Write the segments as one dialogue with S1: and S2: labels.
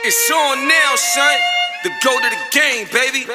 S1: It's on now, son. The go to the game, baby.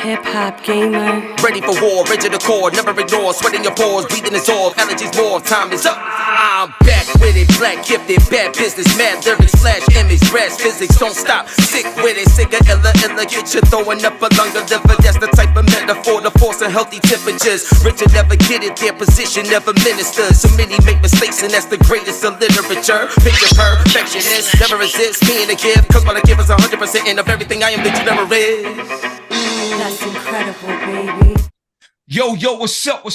S2: HipHopGamer.
S1: Ready for war, rigid accord, never ignore, sweating your pores, breathing is all, allergies more, time is up. I'm back with it, black gifted, bad business, mad lyrics, flash image, brass physics, don't stop, sick with it, sick of illa, get you throwing up a lung of liver, that's the type of metaphor, the force of healthy temperatures. Richard never get it, their position never ministers, so many make mistakes and that's the greatest of literature. Picture perfectionist, never resist, being a gift, cause what I give is 100% of everything I am that you never is.
S2: That's incredible, baby.
S3: Yo, what's up?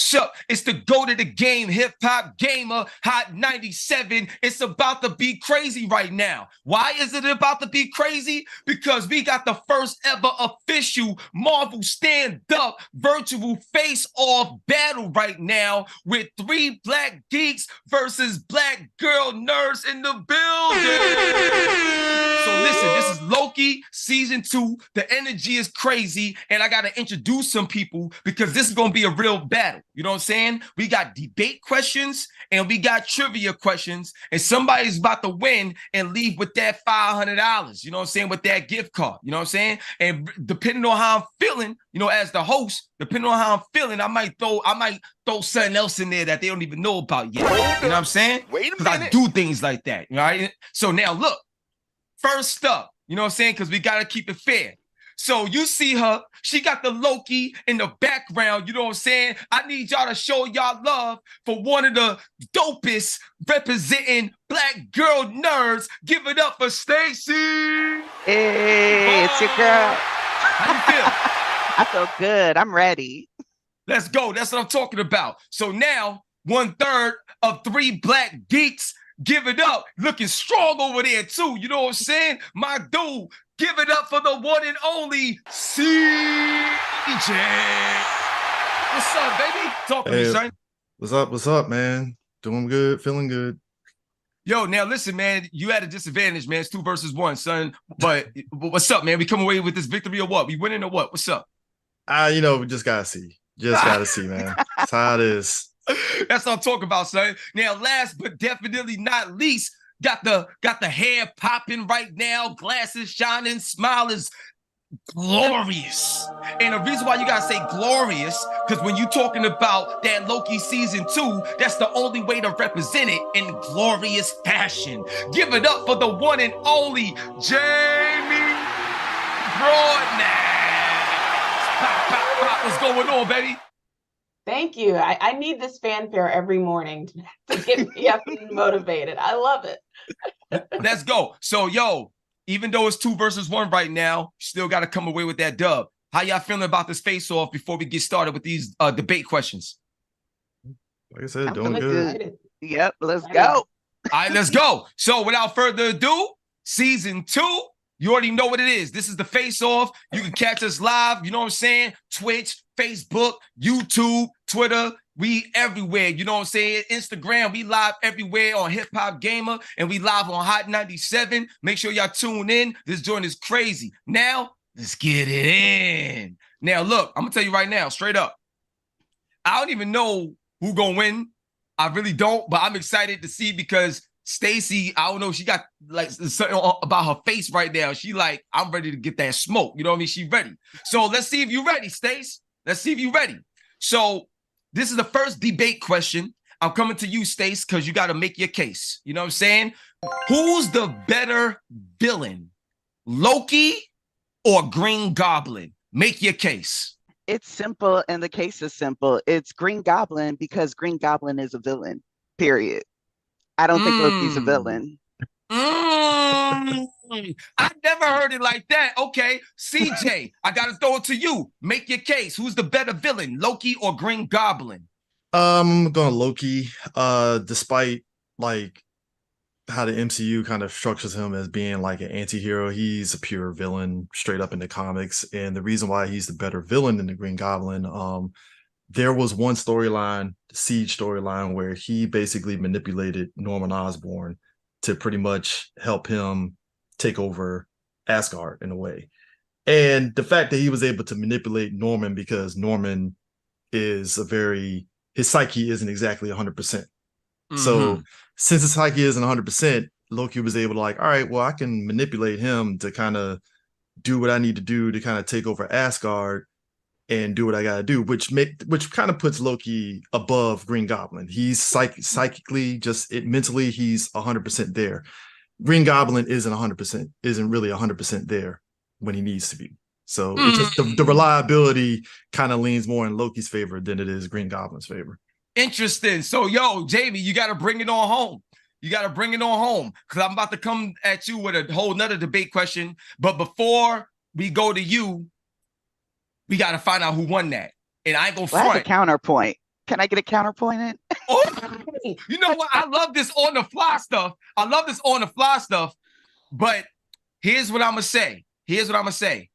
S3: It's the go to the game, hip hop gamer, Hot 97. It's about to be crazy right now. Why is it about to be crazy? Because we got the first ever official Marvel stand-up virtual face-off battle right now with 3 black geeks versus black girl nerds in the building. So listen, this is Loki season 2. The energy is crazy, and I gotta introduce some people because this is gonna be a real battle. You know what I'm saying? We got debate questions and we got trivia questions, and somebody's about to win and leave with that $500. You know what I'm saying? With that gift card. You know what I'm saying? And depending on how I'm feeling, you know, as the host, depending on how I'm feeling, I might throw something else in there that they don't even know about yet. You know what I'm saying?
S4: Wait a
S3: Because
S4: minute.
S3: I do things like that. Right? So now look. First up, you know what I'm saying? Because we got to keep it fair. So you see her, she got the Loki in the background, you know what I'm saying? I need y'all to show y'all love for one of the dopest representing black girl nerds. Give it up for Stacy.
S5: Hey, it's your girl.
S3: How you feel?
S5: I feel good. I'm ready.
S3: Let's go. That's what I'm talking about. So now, 1/3 of 3 black geeks. Give it up. Looking strong over there, too. You know what I'm saying? My dude, give it up for the one and only CJ. What's up, baby? Talk to me, son.
S6: What's up, man? Doing good, feeling good.
S3: Yo, now listen, man. You had a disadvantage, man. It's 2 versus 1, son. But what's up, man? We come away with this victory or what? We winning or what? What's up?
S6: You know, we just gotta see. Just gotta see, man. That's how it is.
S3: That's what I'm talking about, son. Now, last but definitely not least, got the hair popping right now, glasses shining, smile is glorious. And the reason why you gotta say glorious, because when you talking about that Loki season 2, that's the only way to represent it in glorious fashion. Give it up for the one and only Jamie Broadnax. Pop, what's going on, baby?
S7: Thank you. I need this fanfare every morning to get me up and motivated. I love it.
S3: Let's go. So, yo, even though it's 2 versus 1 right now, still got to come away with that dub. How y'all feeling about this face-off before we get started with these debate questions?
S6: Like I said,
S5: I'm
S6: doing
S5: feeling
S6: good.
S5: Yep, let's go.
S3: All right, let's go. So, without further ado, season 2. You already know what it is. This is the face-off. You can catch us live, you know what I'm saying? Twitch, Facebook, YouTube, Twitter. We everywhere, you know what I'm saying? Instagram, we live everywhere on HipHopGamer, and we live on Hot 97. Make sure y'all tune in. This joint is crazy. Now, let's get it in. Now, look, I'm going to tell you right now, straight up. I don't even know who gonna win. I really don't, but I'm excited to see because Stacy, I don't know, she got like something about her face right now. She like, I'm ready to get that smoke. You know what I mean? She ready. So let's see if you ready, Stace. Let's see if you ready. So this is the first debate question. I'm coming to you, Stace, because you got to make your case. You know what I'm saying? Who's the better villain, Loki or Green Goblin? Make your case.
S5: It's simple, and the case is simple. It's Green Goblin because Green Goblin is a villain, period. I don't think Loki's a villain.
S3: I never heard it like that. Okay, CJ, I got to throw it to you. Make your case. Who's the better villain, Loki or Green Goblin?
S6: I'm going Loki, despite like how the MCU kind of structures him as being like an anti-hero. He's a pure villain straight up in the comics. And the reason why he's the better villain than the Green Goblin, there was one storyline, the Siege storyline, where he basically manipulated Norman Osborn to pretty much help him take over Asgard in a way. And the fact that he was able to manipulate Norman because Norman is a very his psyche isn't exactly 100%. So since his psyche isn't 100%, Loki was able to like, all right, well, I can manipulate him to kind of do what I need to do to kind of take over Asgard and do what I gotta do, which kind of puts Loki above Green Goblin. He's psychically, mentally, he's 100% there. Green Goblin isn't really 100% there when he needs to be. So it's just the reliability kind of leans more in Loki's favor than it is Green Goblin's favor.
S3: Interesting. So, yo, Jamie, you got to bring it on home. You got to bring it on home because I'm about to come at you with a whole nother debate question. But before we go to you, we got to find out who won that. And I ain't going to front.
S5: That's a counterpoint. Can I get a counterpoint in?
S3: Oh, you know what? I love this on the fly stuff. But here's what I'm going to say.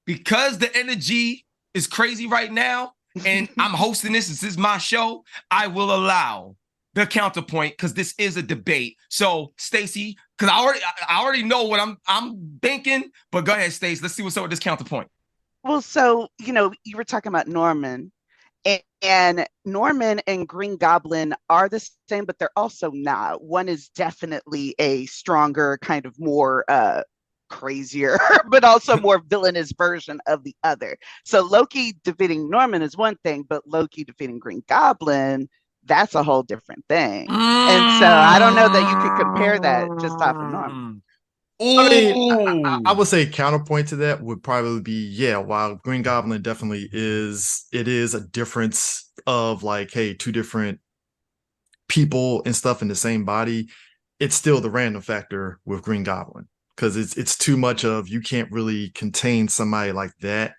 S3: Because the energy is crazy right now, and I'm hosting this is my show, I will allow the counterpoint because this is a debate. So, Stacey, because I already know what I'm thinking, but go ahead, Stacey. Let's see what's up with this counterpoint.
S5: Well, so, you were talking about Norman, and Norman and Green Goblin are the same, but they're also not. One is definitely a stronger, kind of more crazier, but also more villainous version of the other. So Loki defeating Norman is one thing, but Loki defeating Green Goblin, that's a whole different thing. And so I don't know that you could compare that just off of Norman.
S6: I mean, I would say counterpoint to that would probably be, while Green Goblin definitely is a difference of like, hey, two different people and stuff in the same body, it's still the random factor with Green Goblin. Because it's too much of, you can't really contain somebody like that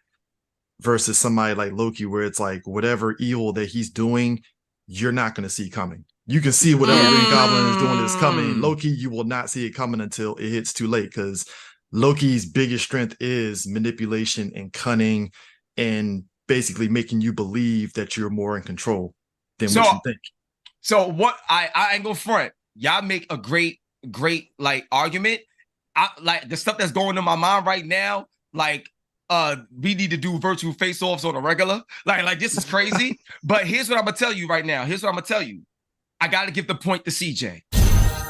S6: versus somebody like Loki, where it's like whatever evil that he's doing, you're not going to see coming. You can see whatever Green Goblin is doing is coming. Loki, you will not see it coming until it hits too late, because Loki's biggest strength is manipulation and cunning and basically making you believe that you're more in control than what you think.
S3: So what I ain't gonna front. Y'all make a great like argument. I like the stuff that's going in my mind right now. Like, we need to do virtual face-offs on a regular. Like this is crazy. But here's what I'm gonna tell you right now. I gotta give the point to CJ.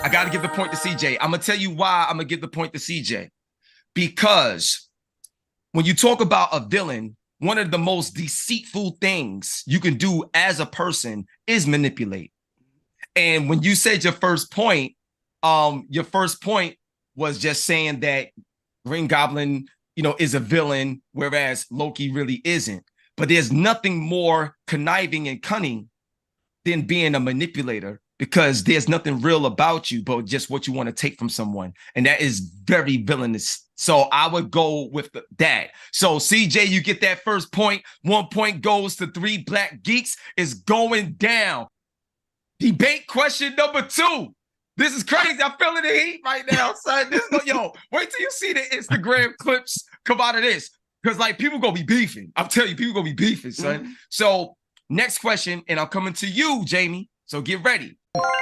S3: I'm gonna tell you why I'm gonna give the point to CJ. Because when you talk about a villain, one of the most deceitful things you can do as a person is manipulate. And when you said your first point was just saying that Green Goblin, is a villain, whereas Loki really isn't. But there's nothing more conniving and cunning than being a manipulator, because there's nothing real about you, but just what you want to take from someone. And that is very villainous. So I would go with that. So CJ, you get that first point. 1 point goes to 3 Black Geeks. Is going down. Debate question number 2. This is crazy. I'm feeling the heat right now, son. Wait till you see the Instagram clips come out of this. Because, people going to be beefing. I'm telling you, people going to be beefing, son. So, next question, and I'm coming to you, Jamie. So, get ready.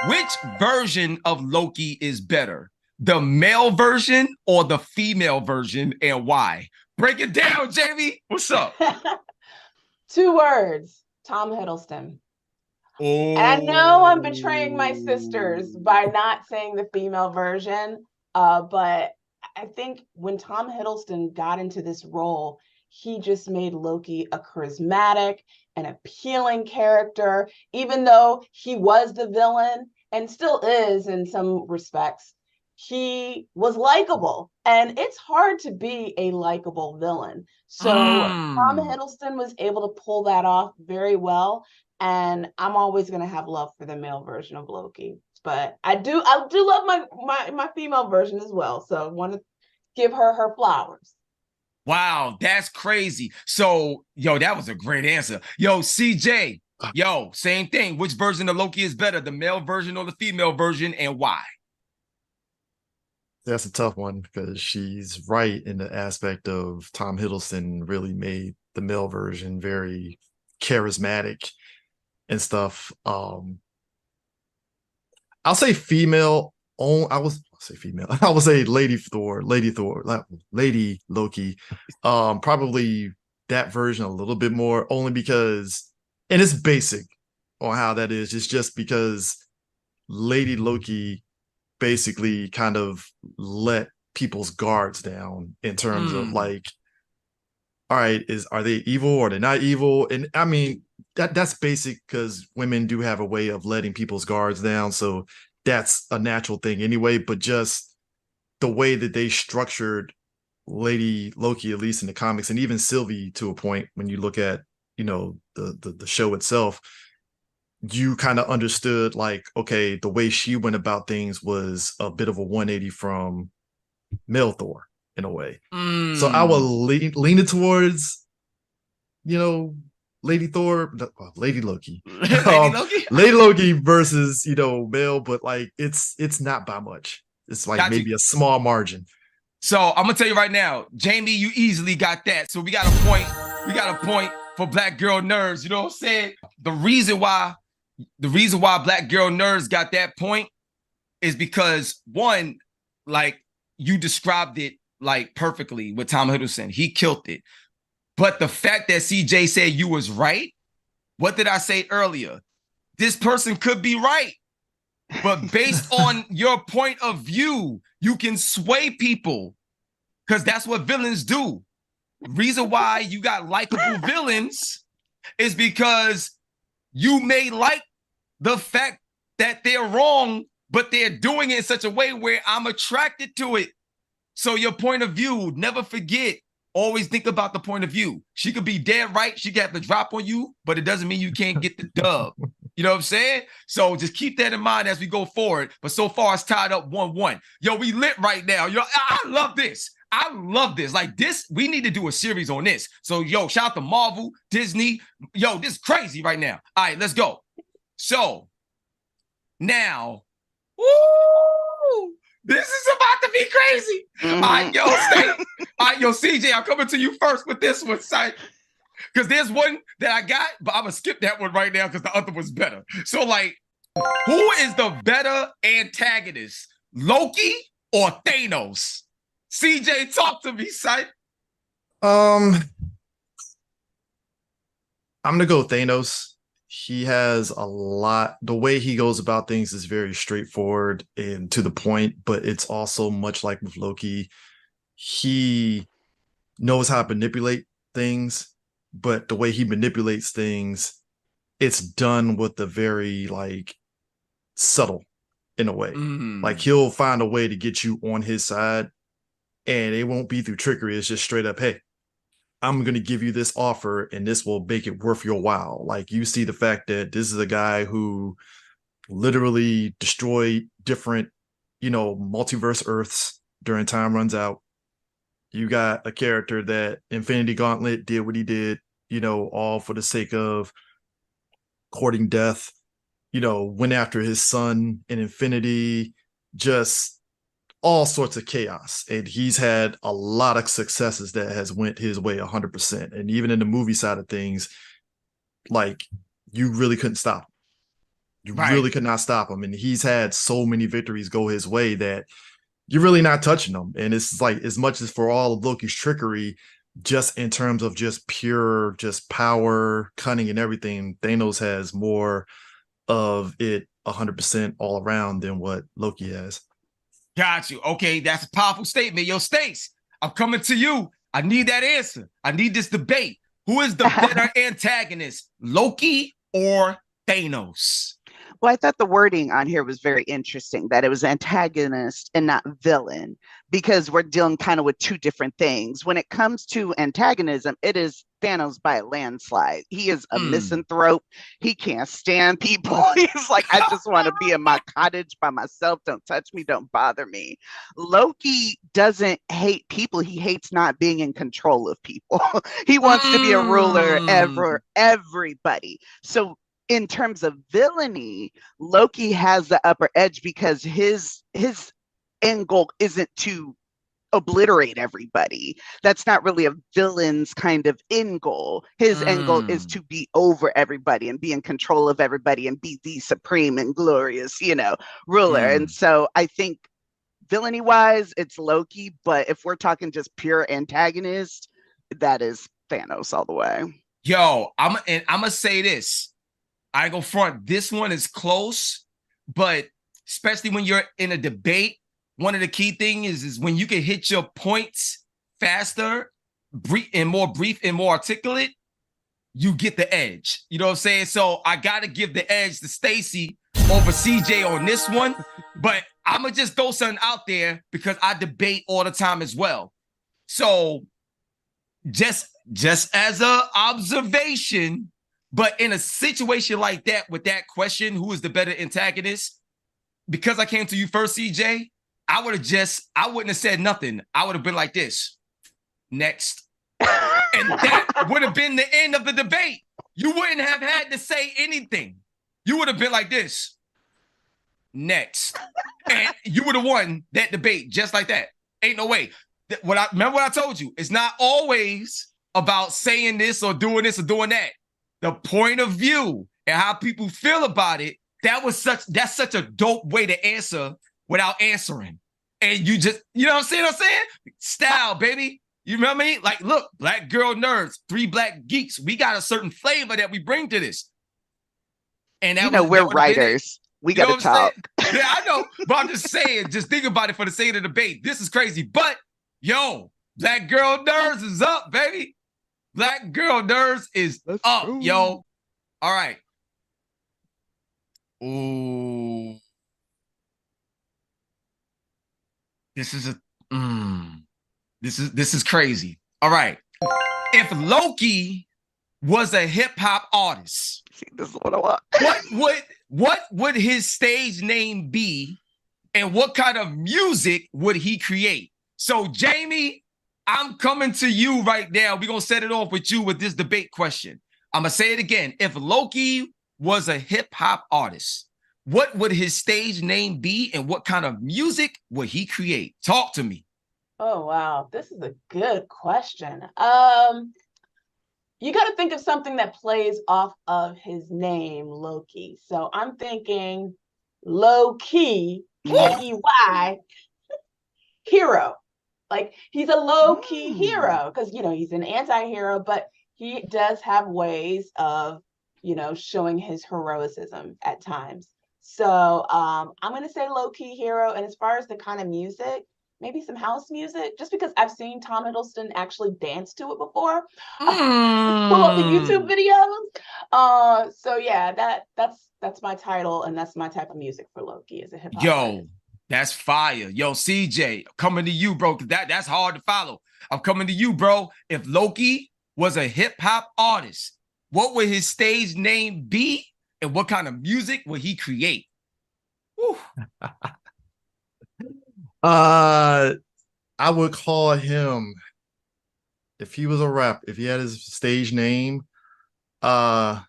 S3: Which version of Loki is better? The male version or the female version, and why? Break it down, Jamie. What's up?
S7: 2 words. Tom Hiddleston.
S3: Oh.
S7: And I know I'm betraying my sisters by not saying the female version, but I think when Tom Hiddleston got into this role, he just made Loki a charismatic and appealing character, even though he was the villain and still is in some respects. He was likable, and it's hard to be a likable villain. So Tom Hiddleston was able to pull that off very well. And I'm always going to have love for the male version of Loki, but I do love my female version as well. So I want to give her flowers.
S3: Wow, that's crazy. So, that was a great answer. CJ, same thing. Which version of Loki is better, the male version or the female version, and why?
S6: That's a tough one, because she's right in the aspect of Tom Hiddleston really made the male version very charismatic and stuff. I'll say female. I would say Lady Loki. Probably that version a little bit more, only because, and it's basic. on how that is. It's just because Lady Loki basically kind of let people's guards down in terms of like, all right, are they evil or are they not evil? And I mean, that's basic because women do have a way of letting people's guards down. So that's a natural thing anyway, but just the way that they structured Lady Loki, at least in the comics, and even Sylvie to a point, when you look at, you know, the show itself, you kind of understood like, okay, the way she went about things was a bit of a 180 from male Thor in a way. So I was leaning towards, you know, Lady Thor, Lady Loki, Lady Loki versus, you know, male, but like it's not by much. It's like maybe a small margin.
S3: So I'm gonna tell you right now, Jamie, you easily got that. So we got a point. We got a point for Black Girl Nerds. You know what I'm saying? The reason why Black Girl Nerds got that point is because, one, like, you described it like perfectly with Tom Hiddleston. He killed it. But the fact that CJ said you was right, what did I say earlier? This person could be right. But based on your point of view, you can sway people because that's what villains do. Reason why you got likable villains is because you may like the fact that they're wrong, but they're doing it in such a way where I'm attracted to it. So your point of view, never forget, always think about the point of view. She could be dead right. She could have the drop on you, but it doesn't mean you can't get the dub. You know what I'm saying? So just keep that in mind as we go forward. But so far it's tied up 1-1. Yo, we lit right now. Yo, I love this. I love this. Like this, we need to do a series on this. So yo, shout out to Marvel, Disney. Yo, this is crazy right now. All right, let's go. So now, woo, this is about to be crazy. All right, yo, CJ, I'm coming to you first with this one, son. Because there's one that I got, but I'm going to skip that one right now because the other one's better. So, like, who is the better antagonist, Loki or Thanos? CJ, talk to me, son.
S6: I'm going to go Thanos. He has a lot. The way he goes about things is very straightforward and to the point, but it's also much like with Loki. He knows how to manipulate things, but the way he manipulates things, it's done with a very like subtle in a way. Like he'll find a way to get you on his side, and it won't be through trickery. It's just straight up, hey, I'm going to give you this offer and this will make it worth your while. Like you see the fact that this is a guy who literally destroyed different, you know, multiverse Earths during time runs out. You got a character that Infinity Gauntlet did what he did, you know, all for the sake of courting death, you know, went after his son in Infinity, just all sorts of chaos. And he's had a lot of successes that has went his way 100%. And even in the movie side of things, like you really couldn't stop him. You really could not stop him. And he's had so many victories go his way that you're really not touching them. And it's like, as much as for all of Loki's trickery, just in terms of just pure, just power, cunning and everything, Thanos has more of it 100% all around than what Loki has.
S3: Got you. Okay, that's a powerful statement. Yo, Stace, I'm coming to you. I need that answer. I need this debate. Who is the better antagonist, Loki or Thanos?
S5: Well, I thought the wording on here was very interesting, that it was antagonist and not villain, because we're dealing kind of with two different things. When it comes to antagonism, it is Thanos by a landslide. He is a misanthrope. He can't stand people. He's like, I just want to be in my cottage by myself. Don't touch me. Don't bother me. Loki doesn't hate people. He hates not being in control of people. He wants to be a ruler over everybody. So in terms of villainy, Loki has the upper edge because his end goal isn't to obliterate everybody. That's not really a villain's kind of end goal. His end goal is to be over everybody and be in control of everybody and be the supreme and glorious, you know, ruler. And so I think villainy wise, it's Loki, but if we're talking just pure antagonist, that is Thanos all the way.
S3: Yo, I'm gonna say this. I ain't gonna front. This one is close, but especially when you're in a debate, one of the key things is when you can hit your points faster, brief and more articulate, you get the edge. You know what I'm saying? So I gotta give the edge to Stacy over CJ on this one, but I'm gonna just throw something out there because I debate all the time as well. So just as a observation, but in a situation like that with that question, who is the better antagonist? Because I came to you first, CJ, I wouldn't have said nothing. I would have been like this. Next. And that would have been the end of the debate. You wouldn't have had to say anything. You would have been like this. Next. And you would have won that debate just like that. Ain't no way. Remember what I told you? It's not always about saying this or doing that. The point of view and how people feel about it, that's such a dope way to answer without answering. And you just, you know what I'm saying? Style, baby. You remember me? Like, look, black girl nerds, 3 black geeks. We got a certain flavor that we bring to this. And that
S5: we're writers. We got to talk.
S3: Yeah, I know. But I'm just saying, just think about it for the sake of the debate. This is crazy. But, yo, black girl nerds is up, baby. Black girl nerds is up, yo. All right. Ooh. This is crazy. All right. If Loki was a hip hop artist,
S5: see, this is what I want.
S3: what would his stage name be, and what kind of music would he create? So, Jamie, I'm coming to you right now. We're gonna set it off with you with this debate question. I'm gonna say it again. If Loki was a hip hop artist, what would his stage name be, and what kind of music would he create? Talk to me.
S7: Oh, wow. This is a good question. You got to think of something that plays off of his name, Loki. So I'm thinking low-key, K-E-Y, hero. Like, he's a low-key hero because, he's an anti-hero, but he does have ways of, showing his heroism at times. So I'm going to say low-key hero. And as far as the kind of music, maybe some house music, just because I've seen Tom Hiddleston actually dance to it before. Pull up the YouTube videos. So yeah, that's my title, and that's my type of music for Loki as a hip hop artist.
S3: That's fire. Yo, CJ, coming to you, bro. That's hard to follow. I'm coming to you, bro. If Loki was a hip hop artist, what would his stage name be, and what kind of music would he create? Whew.
S6: I would call him, if he was a rap, if he had his stage name, the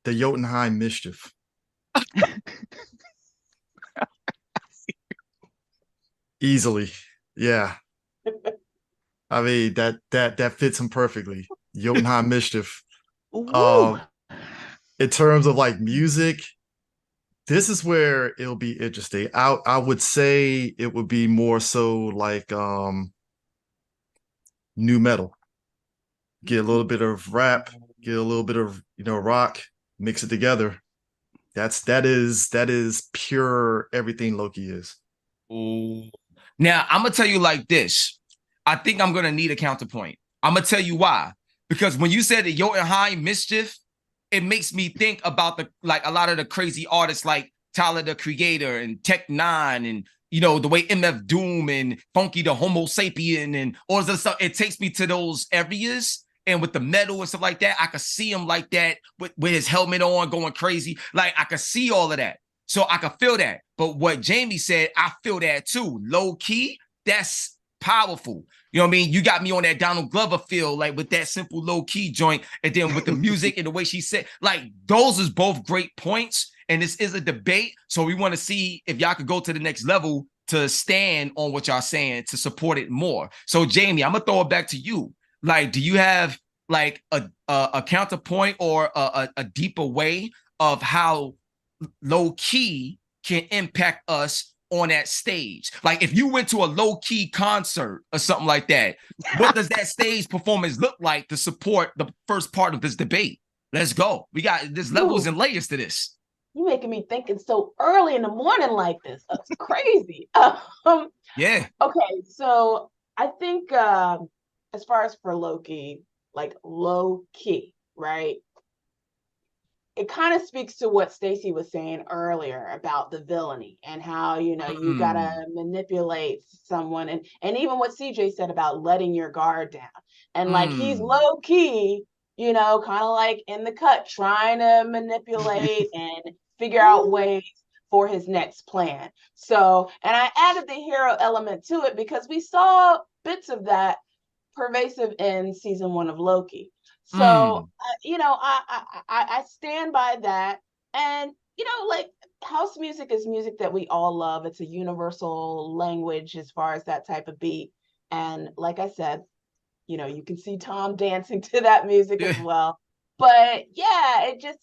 S6: Jotunheim Mischief. Easily. Yeah. I mean, that fits him perfectly. Jotunheim Mischief. In terms of like music, this is where it'll be interesting. I would say it would be more so like new metal. Get a little bit of rap, get a little bit of rock, mix it together. That is pure everything Loki is.
S3: Ooh. Now I'm gonna tell you like this. I think I'm gonna need a counterpoint. I'm gonna tell you why. Because when you said the Jotunheim Mischief, it makes me think about a lot of the crazy artists like Tyler the Creator and Tech Nine, and the way MF Doom and Funky the Homo Sapien and all this stuff. It takes me to those areas, and with the metal and stuff like that, I could see him like that with his helmet on, going crazy. Like, I could see all of that, so I could feel that. But what Jamie said, I feel that too. Low key, that's powerful. You know what I mean? You got me on that Donald Glover feel, like with that simple low key joint, and then with the music and the way she said, like, those is both great points. And this is a debate, so we want to see if y'all could go to the next level to stand on what y'all saying to support it more. So Jamie, I'm gonna throw it back to you. Like, do you have like a counterpoint or a deeper way of how low key can impact us on that stage? Like if you went to a low-key concert or something like that, what does that stage performance look like to support the first part of this debate? Let's go. There's levels and layers to this.
S7: You making me thinking so early in the morning like this. That's crazy.
S3: Yeah.
S7: Okay, so I think as far as for Loki, like low key, right? It kind of speaks to what Stacey was saying earlier about the villainy and how, you know, you gotta manipulate someone, and even what CJ said about letting your guard down. And like he's low key, you know, kind of like in the cut, trying to manipulate and figure out ways for his next plan. So, and I added the hero element to it because we saw bits of that pervasive in season 1 of Loki. So, you know, I stand by that. And, you know, like house music is music that we all love. It's a universal language as far as that type of beat. And like I said, you know, you can see Tom dancing to that music as well. But yeah, it just,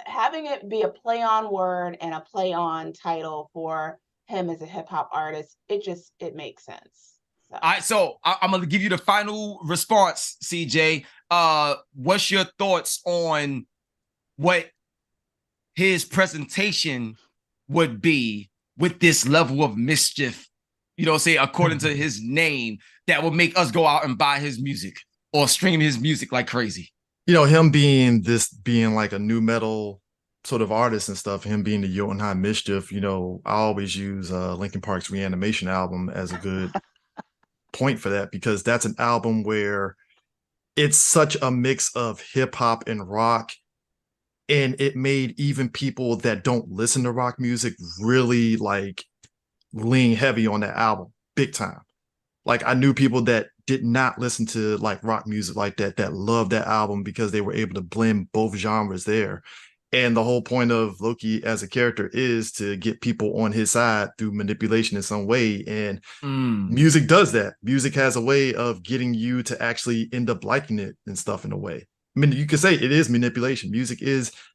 S7: having it be a play on word and a play on title for him as a hip hop artist, it makes sense. So.
S3: All right, so I'm gonna give you the final response, CJ. What's your thoughts on what his presentation would be with this level of mischief? You know, say according to his name, that would make us go out and buy his music or stream his music like crazy.
S6: You know, him being like a new metal sort of artist and stuff, him being the Jotunheim Mischief, you know, I always use Linkin Park's Reanimation album as a good point for that, because that's an album where it's such a mix of hip hop and rock, and it made even people that don't listen to rock music really like lean heavy on that album big time. Like I knew people that did not listen to like rock music like that loved that album because they were able to blend both genres there. And the whole point of Loki as a character is to get people on his side through manipulation in some way. And music does that. Music has a way of getting you to actually end up liking it and stuff in a way. I mean, you could say it is manipulation. Music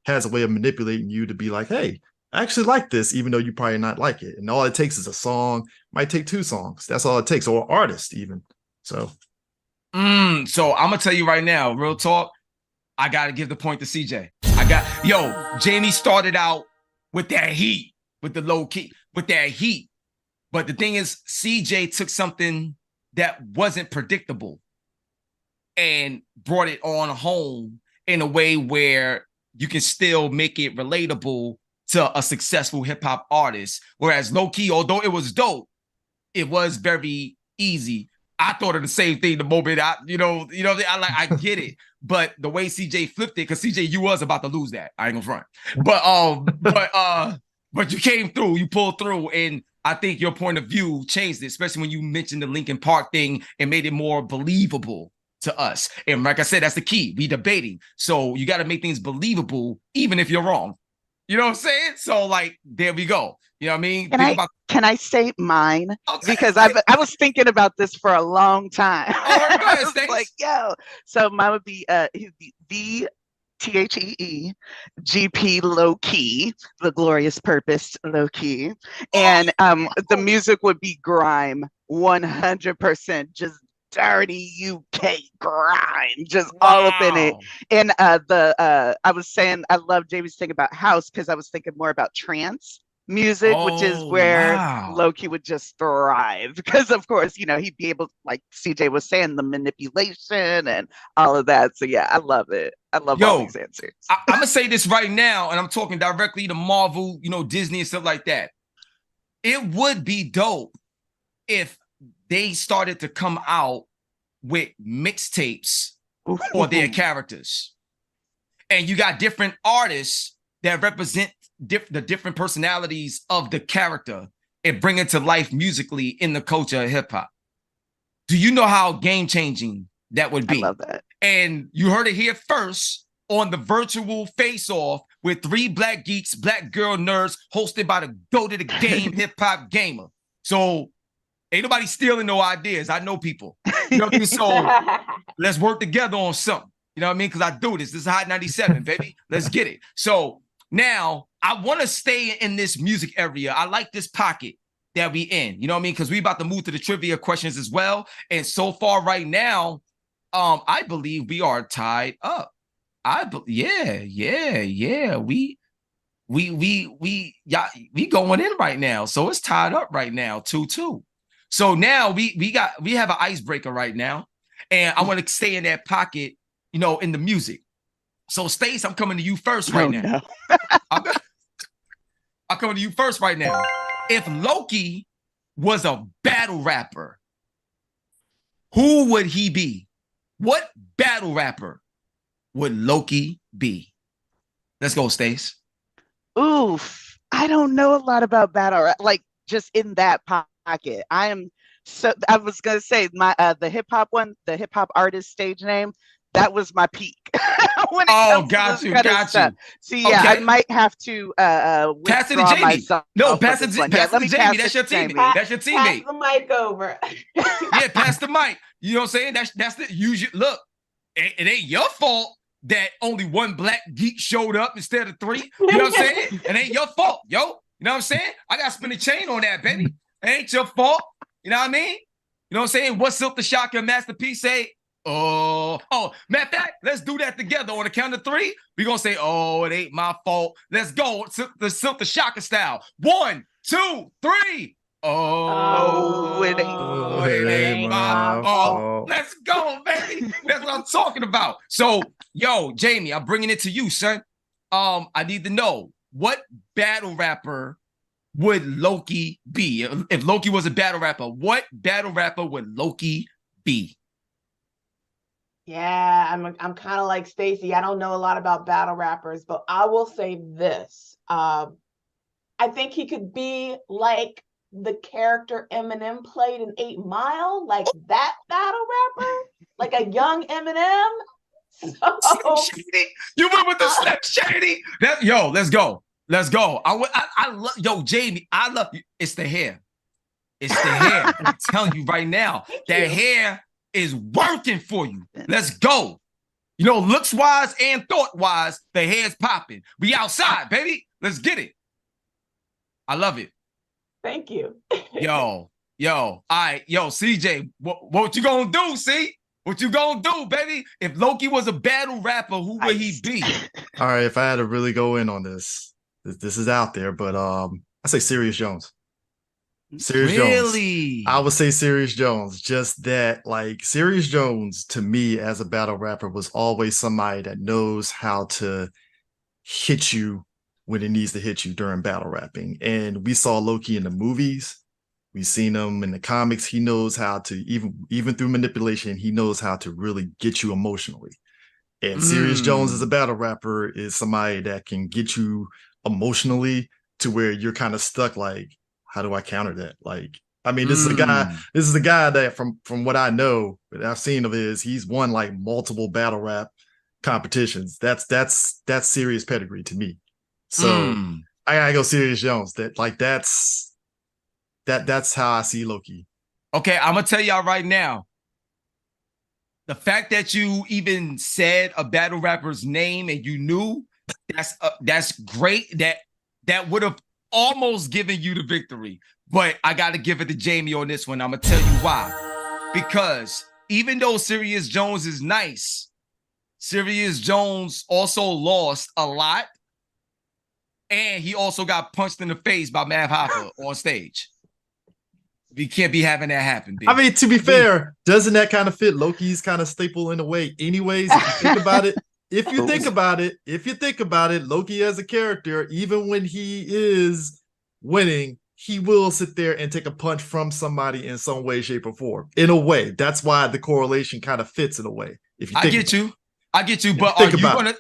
S6: has a way of manipulating you to be like, hey, I actually like this, even though you probably not like it. And all it takes is a song, might take 2 songs. That's all it takes, or an artist even. So
S3: I'm gonna tell you right now, real talk, I gotta give the point to CJ. Jamie started out with that heat, with the low key, with that heat. But the thing is, CJ took something that wasn't predictable and brought it on home in a way where you can still make it relatable to a successful hip hop artist. Whereas low key, although it was dope, it was very easy. I thought of the same thing the moment I get it. But the way CJ flipped it, because CJ, you was about to lose that. I ain't gonna front. But you came through, you pulled through, and I think your point of view changed it, especially when you mentioned the Linkin Park thing and made it more believable to us. And like I said, that's the key. We debating. So you got to make things believable, even if you're wrong. You know what I'm saying? So like, there we go. You know what I mean?
S5: Can I say mine?
S3: Okay.
S5: Because I was thinking about this for a long time.
S3: All right,
S5: I was like, yo. So mine would be the THEE, GP low key, the glorious purpose low key. And the music would be grime 100%, just dirty UK grime, just all up in it. And I was saying I love Jamie's thing about house because I was thinking more about trance music, which is where Loki would just thrive, because of course, you know, he'd be able, like CJ was saying, the manipulation and all of that. So yeah, I love it. I love all these answers.
S3: I'm gonna say this right now, and I'm talking directly to Marvel, you know, Disney and stuff like that. It would be dope if they started to come out with mixtapes for their characters, and you got different artists that represent the different personalities of the character and bring it to life musically in the culture of hip hop. Do you know how game changing that would be?
S5: I love that.
S3: And you heard it here first on the virtual face-off with 3 black geeks, black girl nerds, hosted by the GOAT of the game, HipHopGamer. So ain't nobody stealing no ideas. I know people. You know what I mean? So let's work together on something. You know what I mean? Because I do this. This is Hot 97, baby. Let's get it. So now I want to stay in this music area. I like this pocket. that we in. You know what I mean? Because we about to move to the trivia questions as well. And so far right now, I believe we are tied up. Yeah. We going in right now. So it's tied up right now, 2-2. So now we have an icebreaker right now. And I want to stay in that pocket, you know, in the music. So Stace, I'm coming to you first right now.
S5: No.
S3: I'm coming to you first right now. If Loki was a battle rapper, who would he be? What battle rapper would Loki be? Let's go, Stace.
S5: Oof. I don't know a lot about battle rap, like just in that pocket. I was gonna say my the hip hop one, the hip hop artist stage name, that was my peak. When it comes to this kind of stuff. See, yeah, I might have to
S3: pass it to Jamie. No, pass it to Jamie. That's your teammate. That's your teammate.
S7: Pass the mic over.
S3: Yeah, pass the mic. You know what I'm saying? That's the usual. Look, it ain't your fault that only one black geek showed up instead of 3. You know what I'm saying? It ain't your fault, yo. You know what I'm saying? I got to spin a chain on that, baby. It ain't your fault. You know what I mean? You know what I'm saying? What Silk the Shocker and Master P say? Matter of fact, let's do that together. On the count of 3, we're going to say, oh, it ain't my fault. Let's go. The Silk the Shocker style. 1, 2, 3. Oh,
S5: it
S3: ain't my fault. Let's go, baby. That's what I'm talking about. So, yo, Jamie, I'm bringing it to you, son. I need to know, what battle rapper would Loki be? If Loki was a battle rapper, what battle rapper would Loki be?
S7: Yeah, I'm kind of like Stacey. I don't know a lot about battle rappers, but I will say this. I think he could be like the character Eminem played in 8 Mile, like that battle rapper, like a young Eminem. So
S3: you went with the Slim Shady. Let's go. I love Jamie. I love you. It's the hair. It's the hair. I'm telling you right now, that hair is working for you. Let's go. You know, looks wise and thought wise, the hair's popping. We outside, baby. Let's get it. I love it.
S7: Thank you.
S3: All right, CJ, what you gonna do? See, what you gonna do, baby? If Loki was a battle rapper, who would he be?
S6: All right, if I had to really go in on this is out there, but I say Serious Jones. Serious Jones. I would say Serious Jones. Just that, like, Serious Jones to me as a battle rapper was always somebody that knows how to hit you when it needs to hit you during battle rapping. And we saw Loki in the movies. We've seen him in the comics. He knows how to, even through manipulation, he knows how to really get you emotionally. And Serious Jones as a battle rapper is somebody that can get you emotionally to where you're kind of stuck, like, how do I counter that? Like, I mean, this is a guy that from what I know, that I've seen of his, he's won like multiple battle rap competitions. That's serious pedigree to me. So I gotta go Serious Jones. That's how I see Loki.
S3: Okay, I'm gonna tell y'all right now. The fact that you even said a battle rapper's name and you knew, that's great. That would have almost given you the victory, but I got to give it to Jamie on this one. I'm gonna tell you why. Because even though Serious Jones is nice, Serious Jones also lost a lot, and he also got punched in the face by Mav Hoffa on stage. We can't be having that happen, baby.
S6: I mean, to be fair, doesn't that kind of fit Loki's kind of staple in a way anyways, if you think about it? If you think about it, Loki as a character, even when he is winning, he will sit there and take a punch from somebody in some way, shape, or form. In a way, that's why the correlation kind of fits in a way. If you think
S3: I get you. But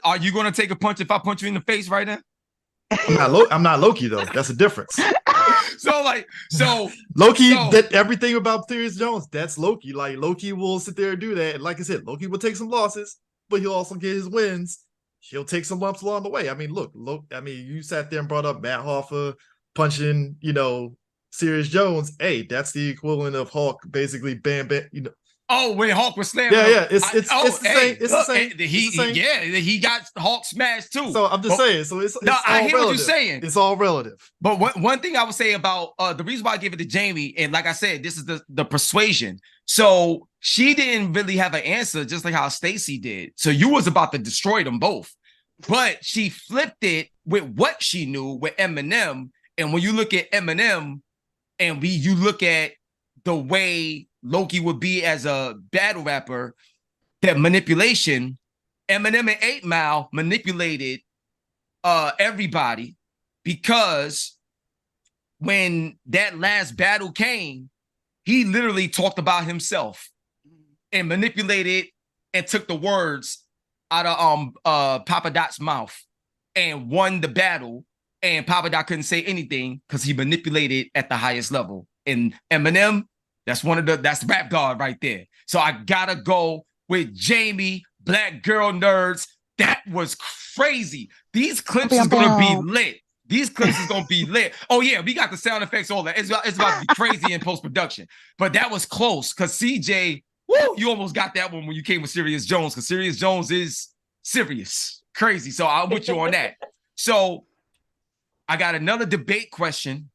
S3: are you gonna take a punch if I punch you in the face right now?
S6: I'm not Loki though. That's a difference.
S3: So
S6: Loki, that everything about Serious Jones, that's Loki. Like, Loki will sit there and do that. And like I said, Loki will take some losses, but he'll also get his wins. He'll take some lumps along the way. I mean, look, you sat there and brought up Matt Hoffa punching, Serious Jones. Hey, that's the equivalent of Hulk basically bam, bam,
S3: Oh, when Hulk was slamming
S6: Yeah,
S3: him.
S6: yeah. It's the same. It's the
S3: look,
S6: same.
S3: He got Hulk smashed too.
S6: So I'm just saying. So it's
S3: no,
S6: all
S3: I hear
S6: relative.
S3: what you're saying.
S6: It's all relative.
S3: But one thing I would say about the reason why I give it to Jamie, and like I said, this is the persuasion. So she didn't really have an answer, just like how Stacey did. So you was about to destroy them both, but she flipped it with what she knew with Eminem. And when you look at Eminem, and you look at the way Loki would be as a battle rapper, that manipulation, Eminem and 8 Mile manipulated everybody, because when that last battle came, he literally talked about himself and manipulated and took the words out of Papa Dot's mouth and won the battle. And Papa Dot couldn't say anything because he manipulated at the highest level. And Eminem, that's Rap God right there. So I gotta go with Jamie, Black Girl Nerds. That was crazy. These clips is gonna be lit. These clips is gonna be lit. Oh yeah, we got the sound effects, all that. It's about to be crazy in post-production. But that was close because CJ, woo, you almost got that one when you came with Serious Jones, because Serious Jones is serious, crazy. So I'm with you on that. So I got another debate question.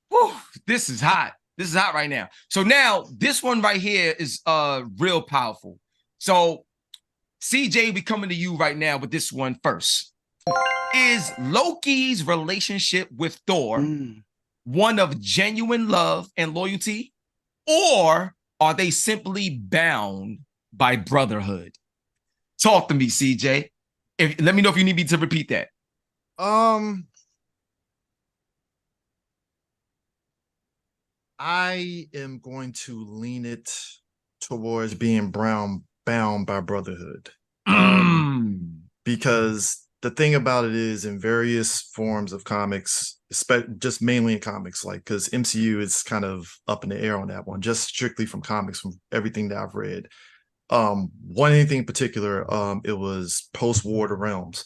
S3: Whew, this is hot. This is hot right now. So now this one right here is real powerful. So CJ, we coming to you right now with this one first. Is Loki's relationship with Thor one of genuine love and loyalty, or are they simply bound by brotherhood? Talk to me, CJ. Let me know if you need me to repeat that.
S6: I am going to lean it towards being bound by brotherhood. Because the thing about it is, in various forms of comics, just mainly in comics, like, because MCU is kind of up in the air on that one, just strictly from comics, from everything that I've read. Anything in particular, it was post-War of the Realms.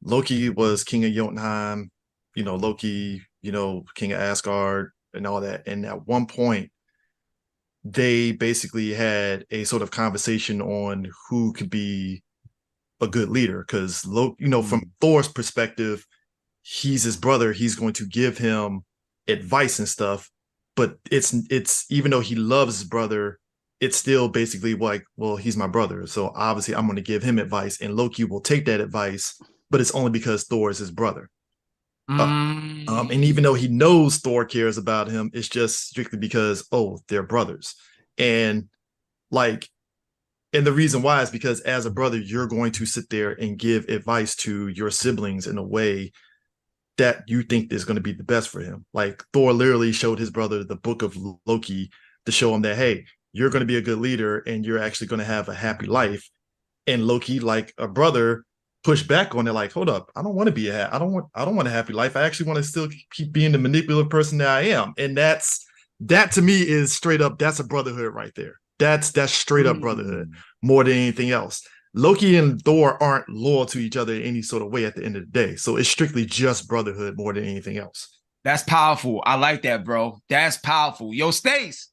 S6: Loki was king of Jotunheim, Loki, king of Asgard and all that. And at one point, they basically had a sort of conversation on who could be a good leader, because from Thor's perspective, he's his brother, he's going to give him advice and stuff, but it's even though he loves his brother, it's still basically like, well, he's my brother, so obviously I'm going to give him advice, and Loki will take that advice, but it's only because Thor is his brother. And even though he knows Thor cares about him, it's just strictly because, they're brothers. And the reason why is because as a brother, you're going to sit there and give advice to your siblings in a way that you think is going to be the best for him. Like, Thor literally showed his brother the book of Loki to show him that, hey, you're going to be a good leader and you're actually going to have a happy life. And Loki, like a brother, pushed back on it, like, hold up, I don't want to be I don't want a happy life. I actually want to still keep being the manipulative person that I am. And that to me is straight up, that's a brotherhood right there. That's straight up brotherhood more than anything else. Loki and Thor aren't loyal to each other in any sort of way at the end of the day. So it's strictly just brotherhood more than anything else.
S3: That's powerful. I like that, bro. That's powerful. Yo, Stace,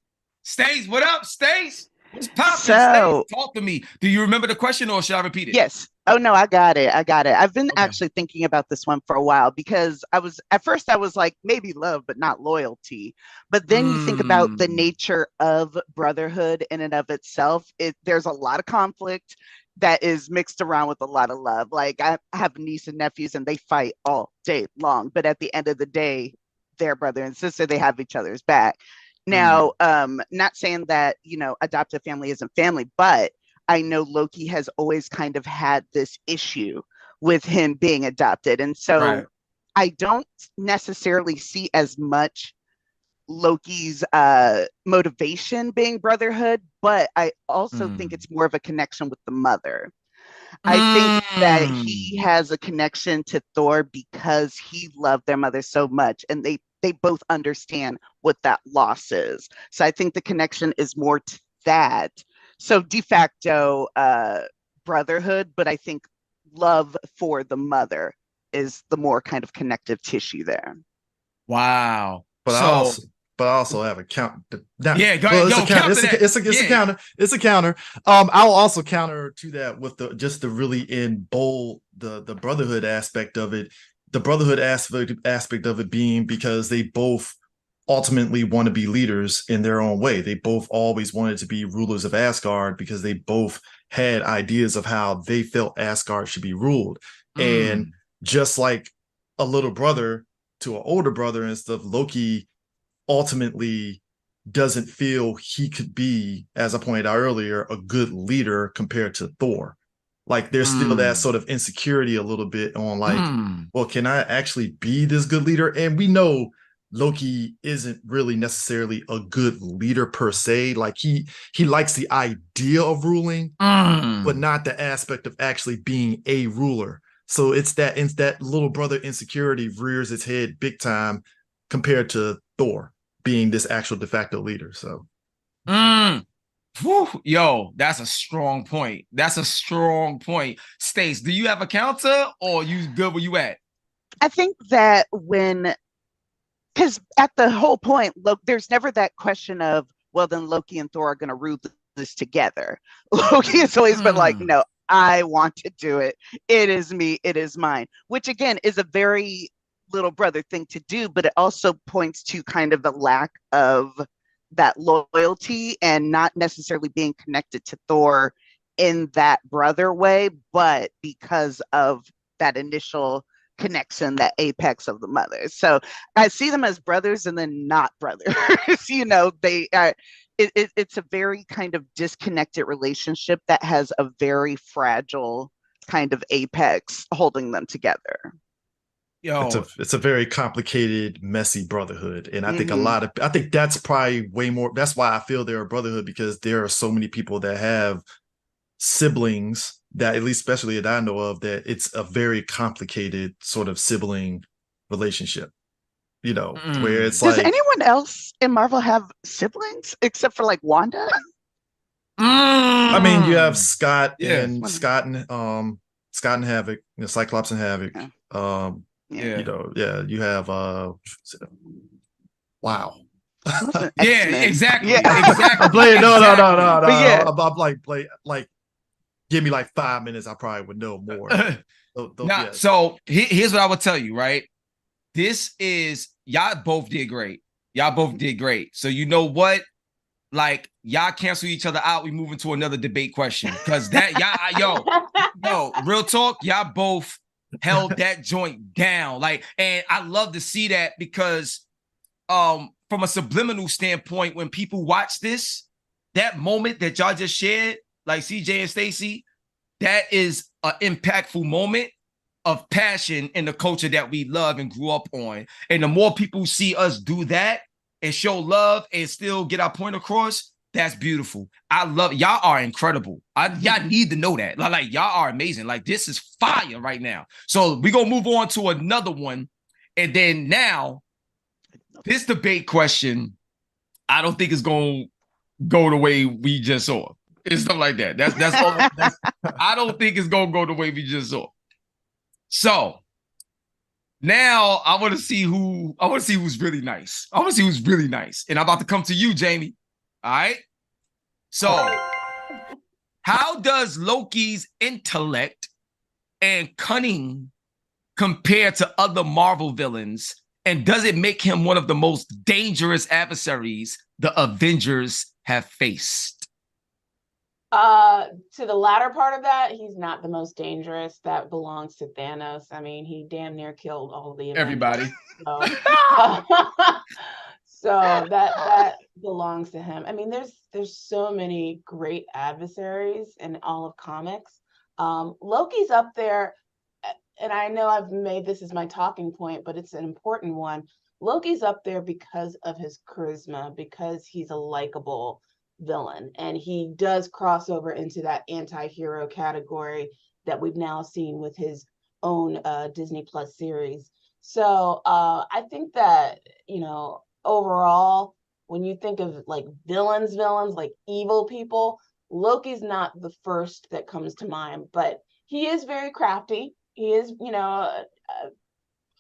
S3: what up, Stace? What's poppin',
S5: So,
S3: Stace? Talk to me. Do you remember the question, or should I repeat it?
S5: Yes. Oh no, I got it. I've been actually thinking about this one for a while, because at first I was like, maybe love, but not loyalty. But then you think about the nature of brotherhood in and of itself. There's a lot of conflict that is mixed around with a lot of love. Like, I have nieces and nephews and they fight all day long, but at the end of the day, they're brother and sister, they have each other's back. Now, not saying that, adoptive family isn't family, but I know Loki has always kind of had this issue with him being adopted. And so I don't necessarily see as much Loki's motivation being brotherhood, but I also think it's more of a connection with the mother. I think that he has a connection to Thor because he loved their mother so much, and they both understand what that loss is. So I think the connection is more to that. So de facto brotherhood, but I think love for the mother is the more kind of connective tissue there.
S3: Wow.
S6: But but I also have a counter.
S3: Yeah, go ahead. Yo, counter that.
S6: It's a counter. It's a counter. I'll also counter to that with the really in bold the brotherhood aspect of it. The brotherhood aspect of it being because they both ultimately want to be leaders in their own way. They both always wanted to be rulers of Asgard because they both had ideas of how they felt Asgard should be ruled. And just like a little brother to an older brother and stuff, Loki ultimately doesn't feel he could be, as I pointed out earlier, a good leader compared to Thor. Like there's still that sort of insecurity a little bit on like, well, can I actually be this good leader? And we know Loki isn't really necessarily a good leader per se. Like he likes the idea of ruling, but not the aspect of actually being a ruler. So it's that little brother insecurity rears its head big time compared to Thor being this actual de facto leader. So
S3: Whew, yo, that's a strong point. That's a strong point. Stace, do you have a counter or you good where you at?
S5: I think that because at the whole point, look, there's never that question of, well, then Loki and Thor are going to rule this together. Loki has always been like, no, I want to do it. It is me. It is mine, which again is a very little brother thing to do, but it also points to kind of the lack of that loyalty and not necessarily being connected to Thor in that brother way, but because of that initial connection, that apex of the mother. So I see them as brothers and then not brothers. They are. It's a very kind of disconnected relationship that has a very fragile kind of apex holding them together.
S3: Yo,
S6: it's a very complicated, messy brotherhood. And I think I think that's probably way more. That's why I feel they're a brotherhood, because there are so many people that have siblings that, at least especially that I know of, that it's a very complicated sort of sibling relationship. Where it's
S5: Does
S6: like,
S5: anyone else in Marvel have siblings except for like Wanda?
S6: I mean, you have Scott
S3: Yeah.
S6: and Havoc, Cyclops and Havoc. You have wow.
S3: Exactly.
S5: Yeah.
S3: Exactly.
S6: No.
S5: But yeah.
S6: I'm give me like 5 minutes, I probably would know more.
S3: So here's what I would tell you, right? This is, y'all both did great. Y'all both did great. So you know what? Like, y'all cancel each other out. We move into another debate question. Because that, yo, real talk, y'all both held that joint down. Like, and I love to see that because from a subliminal standpoint, when people watch this, that moment that y'all just shared, like CJ and Stacy, that is an impactful moment of passion in the culture that we love and grew up on. And the more people see us do that and show love and still get our point across, that's beautiful. I love y'all. Are incredible. Y'all need to know that. Like y'all are amazing. Like this is fire right now. So we're gonna move on to another one. And then now, this debate question, I don't think it's gonna go the way we just saw. It's stuff like that. That's all. I don't think it's gonna go the way we just saw. So now I want to see who's really nice. I want to see who's really nice. And I'm about to come to you, Jamie. All right. So how does Loki's intellect and cunning compare to other Marvel villains? And does it make him one of the most dangerous adversaries the Avengers have faced?
S7: To the latter part of that, he's not the most dangerous. That belongs to Thanos. I mean, he damn near killed all of the Avengers.
S3: Everybody.
S7: So that belongs to him. I mean, there's so many great adversaries in all of comics. Loki's up there, and I know I've made this as my talking point, but it's an important one. Loki's up there because of his charisma, because he's a likable villain, and he does cross over into that anti-hero category that we've now seen with his own Disney Plus series. So I think that, overall, when you think of like villains, like evil people, Loki's not the first that comes to mind, but he is very crafty. He is, a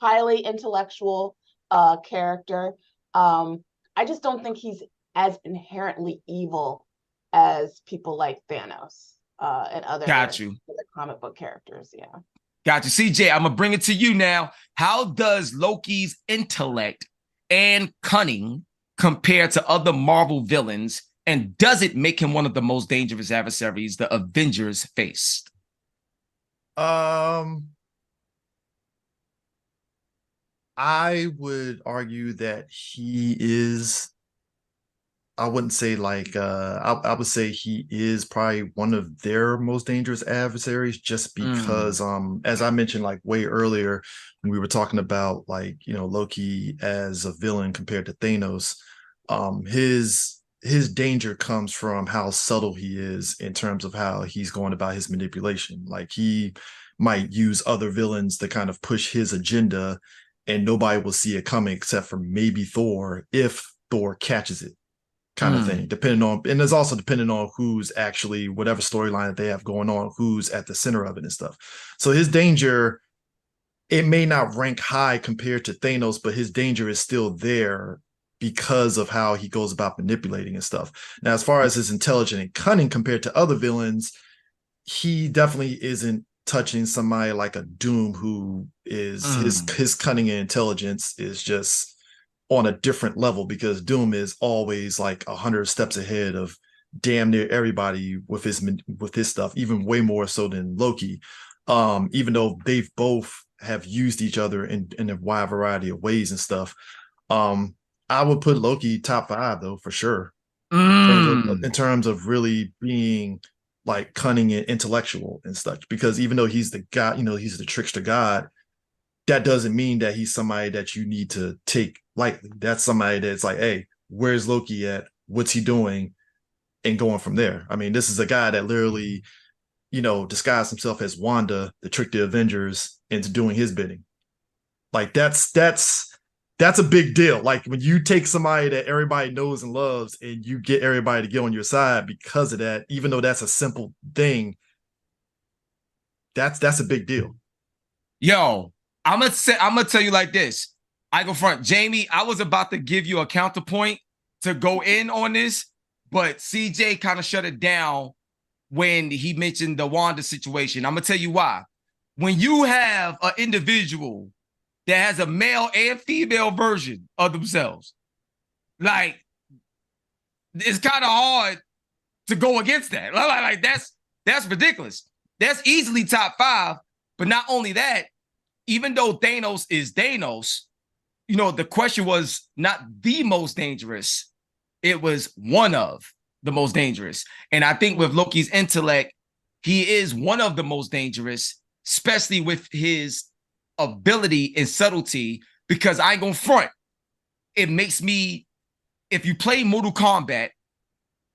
S7: highly intellectual character. I just don't think he's as inherently evil as people like Thanos and other comic book characters. Yeah.
S3: Got you. CJ, I'm going to bring it to you now. How does Loki's intellect and cunning compare to other Marvel villains? And does it make him one of the most dangerous adversaries the Avengers faced?
S6: I would argue that he is, I wouldn't say like, I would say he is probably one of their most dangerous adversaries, just because, as I mentioned, like way earlier, when we were talking about like, you know, Loki as a villain compared to Thanos, his danger comes from how subtle he is in terms of how he's going about his manipulation. Like he might use other villains to kind of push his agenda, and nobody will see it coming except for maybe Thor, if Thor catches it, kind of thing, depending on, and it's also depending on who's actually, whatever storyline that they have going on, who's at the center of it and stuff. So his danger, it may not rank high compared to Thanos, but his danger is still there because of how he goes about manipulating and stuff. Now, as far as his intelligence and cunning compared to other villains, he definitely isn't touching somebody like a Doom, who is his cunning and intelligence is just on a different level, because Doom is always like 100 steps ahead of damn near everybody with his stuff, even way more so than Loki. Even though they've both have used each other in a wide variety of ways and stuff. I would put Loki top 5 though, for sure. In terms of really being like cunning and intellectual and such, because even though he's the god, you know, he's the trickster god, that doesn't mean that he's somebody that you need to take lightly. That's somebody that's like, hey, where's Loki at? What's he doing? And going from there. I mean, this is a guy that literally, you know, disguised himself as Wanda to trick the Avengers into doing his bidding. Like that's a big deal. Like when you take somebody that everybody knows and loves and you get everybody to get on your side because of that, even though that's a simple thing, that's a big deal.
S3: Yo, I'm gonna tell you like this. I go front, Jamie. I was about to give you a counterpoint to go in on this, but CJ kind of shut it down when he mentioned the Wanda situation. I'm gonna tell you why. When you have an individual that has a male and female version of themselves, like, it's kind of hard to go against that. Like that's ridiculous. That's easily top 5. But not only that, even though Thanos is Thanos, you know, the question was not the most dangerous. It was one of the most dangerous. And I think with Loki's intellect, he is one of the most dangerous, especially with his ability and subtlety, because I ain't gonna front. It makes me, if you play Mortal Kombat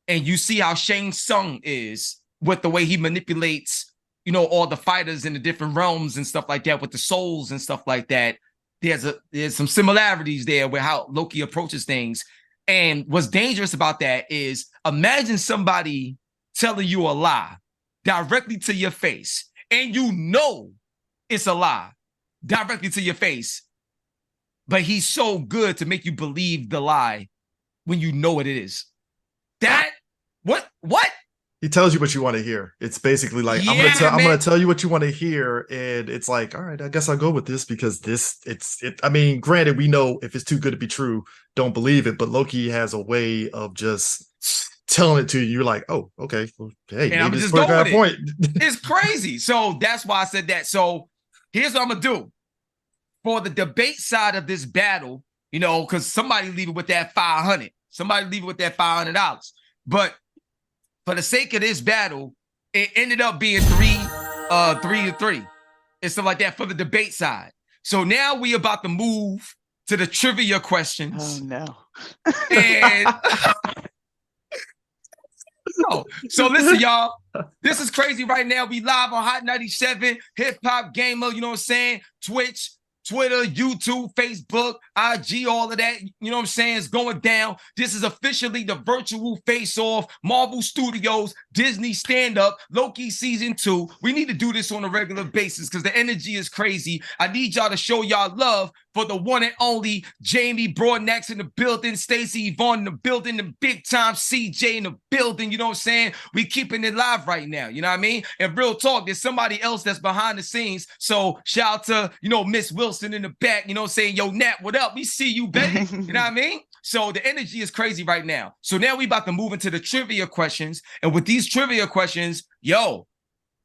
S3: and you see how Shang Tsung is with the way he manipulates, you know, all the fighters in the different realms and stuff like that with the souls and stuff like that, there's some similarities there with how Loki approaches things. And what's dangerous about that is, imagine somebody telling you a lie directly to your face, and you know it's a lie directly to your face, but he's so good to make you believe the lie when you know what it is. That what?
S6: He tells you what you want to hear. It's basically like, I'm gonna tell you what you want to hear, and it's like, all right, I guess I'll go with this because I mean, granted, we know if it's too good to be true, don't believe it, but Loki has a way of just telling it to you. You're like, oh, okay, well, hey,
S3: and
S6: maybe this point.
S3: It's crazy. So that's why I said that. So here's what I'm gonna do for the debate side of this battle, you know, because somebody leave it with that $500, somebody leave it with that $500, but for the sake of this battle, it ended up being 3-3 and stuff like that for the debate side. So now we about to move to the trivia questions.
S5: Oh no.
S3: And so listen, y'all. This is crazy right now. We live on Hot 97, Hip Hop Gamer, you know what I'm saying? Twitch, Twitter, YouTube, Facebook, IG, all of that, you know what I'm saying, is going down. This is officially the virtual face-off, Marvel Studios, Disney stand-up, Loki Season 2. We need to do this on a regular basis because the energy is crazy. I need y'all to show y'all love for the one and only Jamie Broadnax in the building, Stacey Yvonne in the building, the big time CJ in the building. You know what I'm saying? We keeping it live right now. You know what I mean? And real talk, there's somebody else that's behind the scenes. So shout out to, you know, Miss Wilson in the back, you know what I'm saying? Yo, Nat, what up? We see you, baby. You know what I mean? So the energy is crazy right now. So now we about to move into the trivia questions. And with these trivia questions, yo,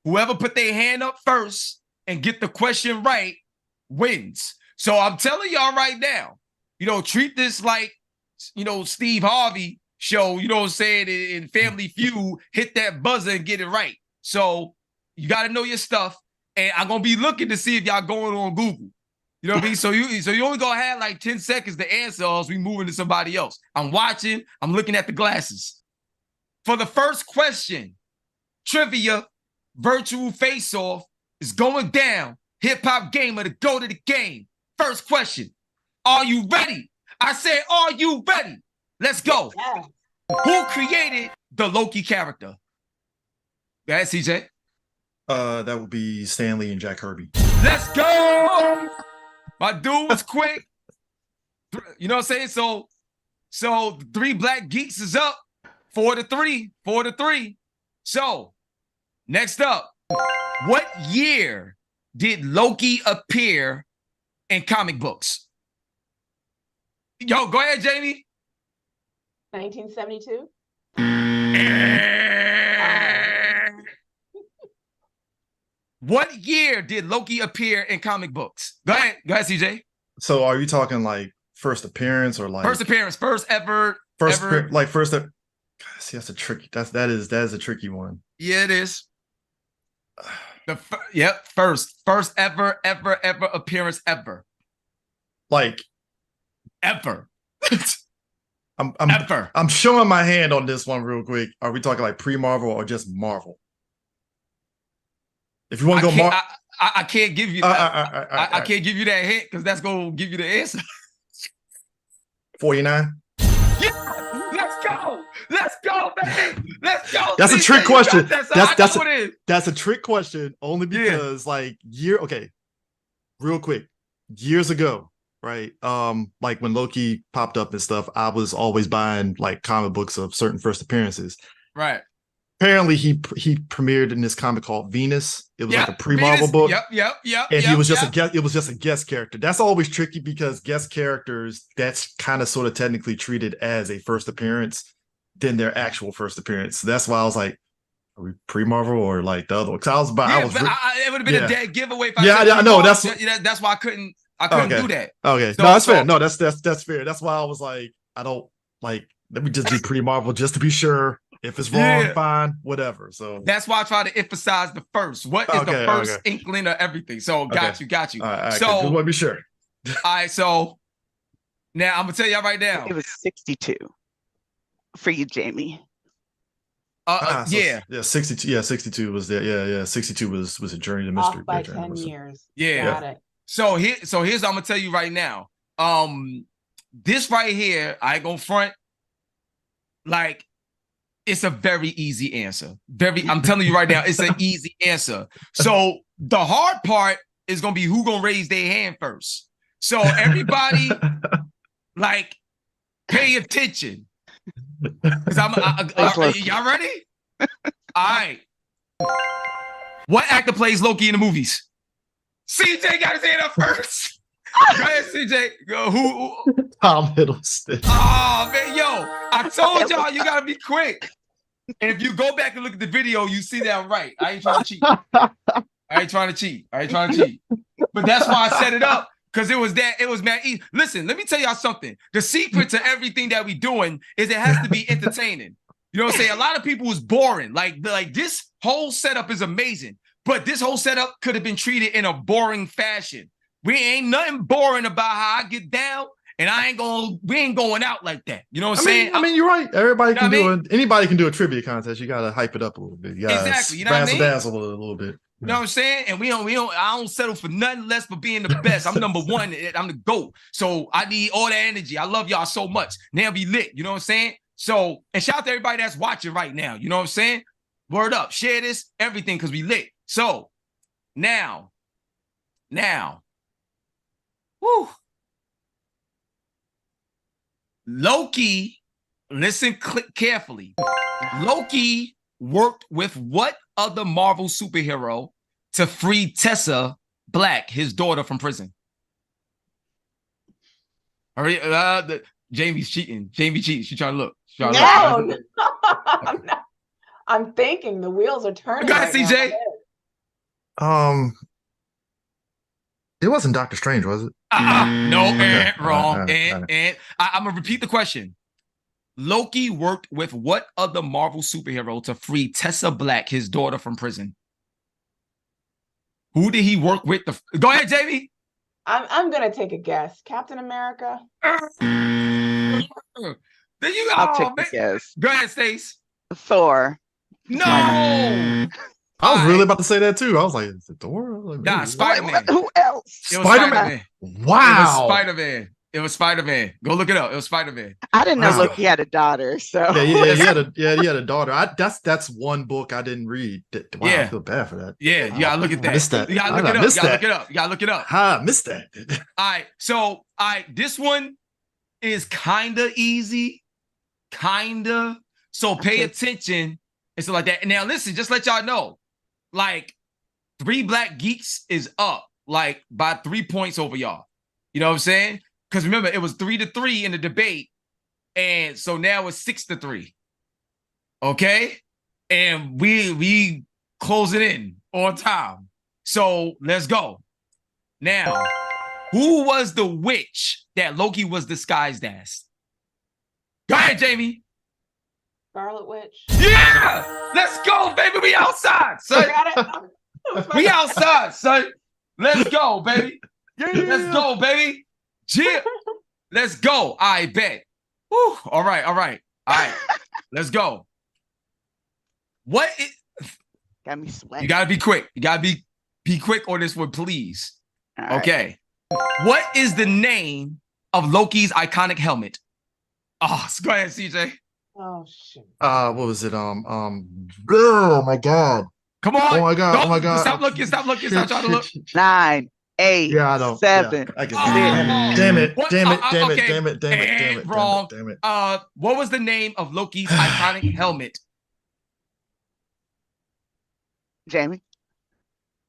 S3: whoever put their hand up first and get the question right wins. So I'm telling y'all right now, you know, treat this like, you know, Steve Harvey show, you know what I'm saying, in Family Feud, hit that buzzer and get it right. So you got to know your stuff. And I'm going to be looking to see if y'all going on Google. You know what I mean? So you only going to have like 10 seconds to answer or else we moving to somebody else. I'm watching. I'm looking at the glasses. For the first question, trivia, virtual face-off is going down. HipHopGamer to go to the game. First question, are you ready? I said, are you ready? Let's go.
S7: Yeah.
S3: Who created the Loki character? Go ahead, CJ.
S6: That would be Stan Lee and Jack Kirby.
S3: Let's go. My dude was quick. You know what I'm saying? So 3 Black Geeks is up. 4-3. 4-3. So next up, what year did Loki appear in comic books? Yo, go ahead, Jamie.
S7: 1972.
S3: What year did Loki appear in comic books? Go ahead, CJ.
S6: So are you talking like first appearance or like
S3: First appearance, first ever?
S6: See, that's a tricky. That is a tricky one.
S3: Yeah, it is. First ever appearance ever.
S6: Like
S3: ever.
S6: I'm showing my hand on this one real quick. Are we talking like pre-Marvel or just Marvel? If you want to go Marvel,
S3: I can't give you that. I can't give you that hint because that's gonna give you the answer.
S6: 49.
S3: Yeah, let's go, baby. Let's go.
S6: That's a trick question.
S3: That's
S6: a trick question only because okay, real quick, years ago, right? Like when Loki popped up and stuff, I was always buying like comic books of certain first appearances.
S3: Right.
S6: Apparently he premiered in this comic called Venus. It was like a pre-Marvel book.
S3: Yep.
S6: And he was just a guest, it was just a guest character. That's always tricky because guest characters, that's kind of sort of technically treated as a first appearance than their actual first appearance. So that's why I was like, are we pre-Marvel or like the other one? Because
S3: it would have been a dead giveaway if
S6: I know.
S3: That's why I couldn't do that.
S6: Okay. So, no, that's fair. No, that's fair. That's why I was like, I don't like, let me just do pre-Marvel just to be sure. If it's wrong, fine, whatever. So that's why I try to emphasize the first. What is the first inkling of everything? So got you. All right,
S3: so
S6: want to be sure.
S3: All right, so now I'm gonna tell y'all right now.
S5: It was 62 for you, Jamie.
S6: 62. Yeah, 62 was there. Yeah. 62 was a journey to mystery.
S7: Off by 10 years.
S3: Yeah.
S7: Got it.
S3: So here's what I'm gonna tell you right now. This right here, I ain't gonna front. Like, it's a very easy answer. I'm telling you right now, it's an easy answer. So the hard part is gonna be who gonna raise their hand first. So everybody, like, pay attention. Because y'all ready? All right. What actor plays Loki in the movies? CJ got his hand up first. Go ahead, CJ. Go. Who?
S6: Tom Hiddleston.
S3: Oh man, yo! I told y'all you gotta be quick. And if you go back and look at the video, you see that I'm right. I ain't trying to cheat. But that's why I set it up because it was mad easy. Listen, let me tell y'all something. The secret to everything that we doing is it has to be entertaining. You know what I'm saying? A lot of people is boring. Like this whole setup is amazing, but this whole setup could have been treated in a boring fashion. We ain't nothing boring about how I get down, and we ain't going out like that. You know what I'm saying?
S6: I mean, you're right. Everybody can anybody can do a trivia contest. You gotta hype it up a little bit. You gotta
S3: exactly. You know what I mean?
S6: Dazzle a little bit.
S3: You know what I'm saying? And I don't settle for nothing less but being the best. I'm number one. I'm the GOAT. So I need all that energy. I love y'all so much. Now be lit. You know what I'm saying? So, and shout out to everybody that's watching right now. You know what I'm saying? Word up. Share this, everything, because we lit. So, now. Woo. Loki, listen carefully. Loki worked with what other Marvel superhero to free Tessa Black, his daughter, from prison? Hurry, Jamie's cheating. Jamie cheats. She's trying to look.
S7: No, no. I'm thinking. The wheels are turning.
S3: Go ahead, CJ.
S6: It wasn't Doctor Strange, was it?
S3: No,
S6: Okay.
S3: wrong.
S6: Alright.
S3: I'm gonna repeat the question. Loki worked with what other Marvel superhero to free Tessa Black, his daughter, from prison? Who did he work with? Go ahead, Jamie.
S7: I'm gonna take a guess. Captain America.
S3: Then you
S5: I'll take a guess.
S3: Go ahead, Stace.
S5: Thor.
S3: No.
S6: I was really about to say that too. I was like, is it Thor? Like,
S3: Nah,
S6: maybe.
S3: Spider-Man.
S5: Who else?
S3: It was
S6: Spider-Man. Wow.
S3: It was Spider-Man. Go look it up. It was Spider-Man.
S5: I didn't know
S3: Wow.
S5: Loki had a daughter. So
S6: Yeah, he had a daughter. That's one book I didn't read. Wow,
S3: Yeah.
S6: I feel bad for that.
S3: Yeah, you gotta look at that.
S6: I missed that.
S3: You gotta
S6: I
S3: look it up.
S6: missed
S3: You gotta
S6: that.
S3: look it up. You gotta look it up.
S6: I missed that.
S3: All right. So, this one is kind of easy. Kinda. So pay attention and stuff like that. And now listen, just let y'all know, like 3 Black Geeks is up like by 3 points over y'all. You know what I'm saying? Because remember, it was 3-3 in the debate. And so now it's 6-3. Okay? And we close it in on time. So let's go. Now, who was the witch that Loki was disguised as? Go ahead, Jamie.
S7: Scarlet Witch.
S3: Yeah! Let's go, baby. We outside, son.
S7: Got it.
S3: We outside, son. Let's go, baby. Let's go, baby. Yeah. Let's go. I bet. Whew. All right. Let's go. What is...
S5: got me sweating.
S3: You gotta be quick. You gotta be quick on this one, please.
S5: All right.
S3: Okay. What is the name of Loki's iconic helmet? Oh, go ahead, CJ.
S7: Oh shit.
S6: What was it? Oh my god.
S3: Come on.
S6: Oh my god.
S3: Don't-
S6: Oh my god.
S3: Stop looking. Stop trying to look.
S5: 9, 8,
S6: Yeah, I know.
S5: 7.
S6: Yeah, I get
S3: Oh.
S6: it. Damn it.
S3: What?
S6: Damn it. Damn
S3: Okay.
S6: it. Damn it. Damn it. Damn it.
S3: Wrong.
S6: Damn it.
S3: What was the name of Loki's iconic helmet?
S5: Jamie.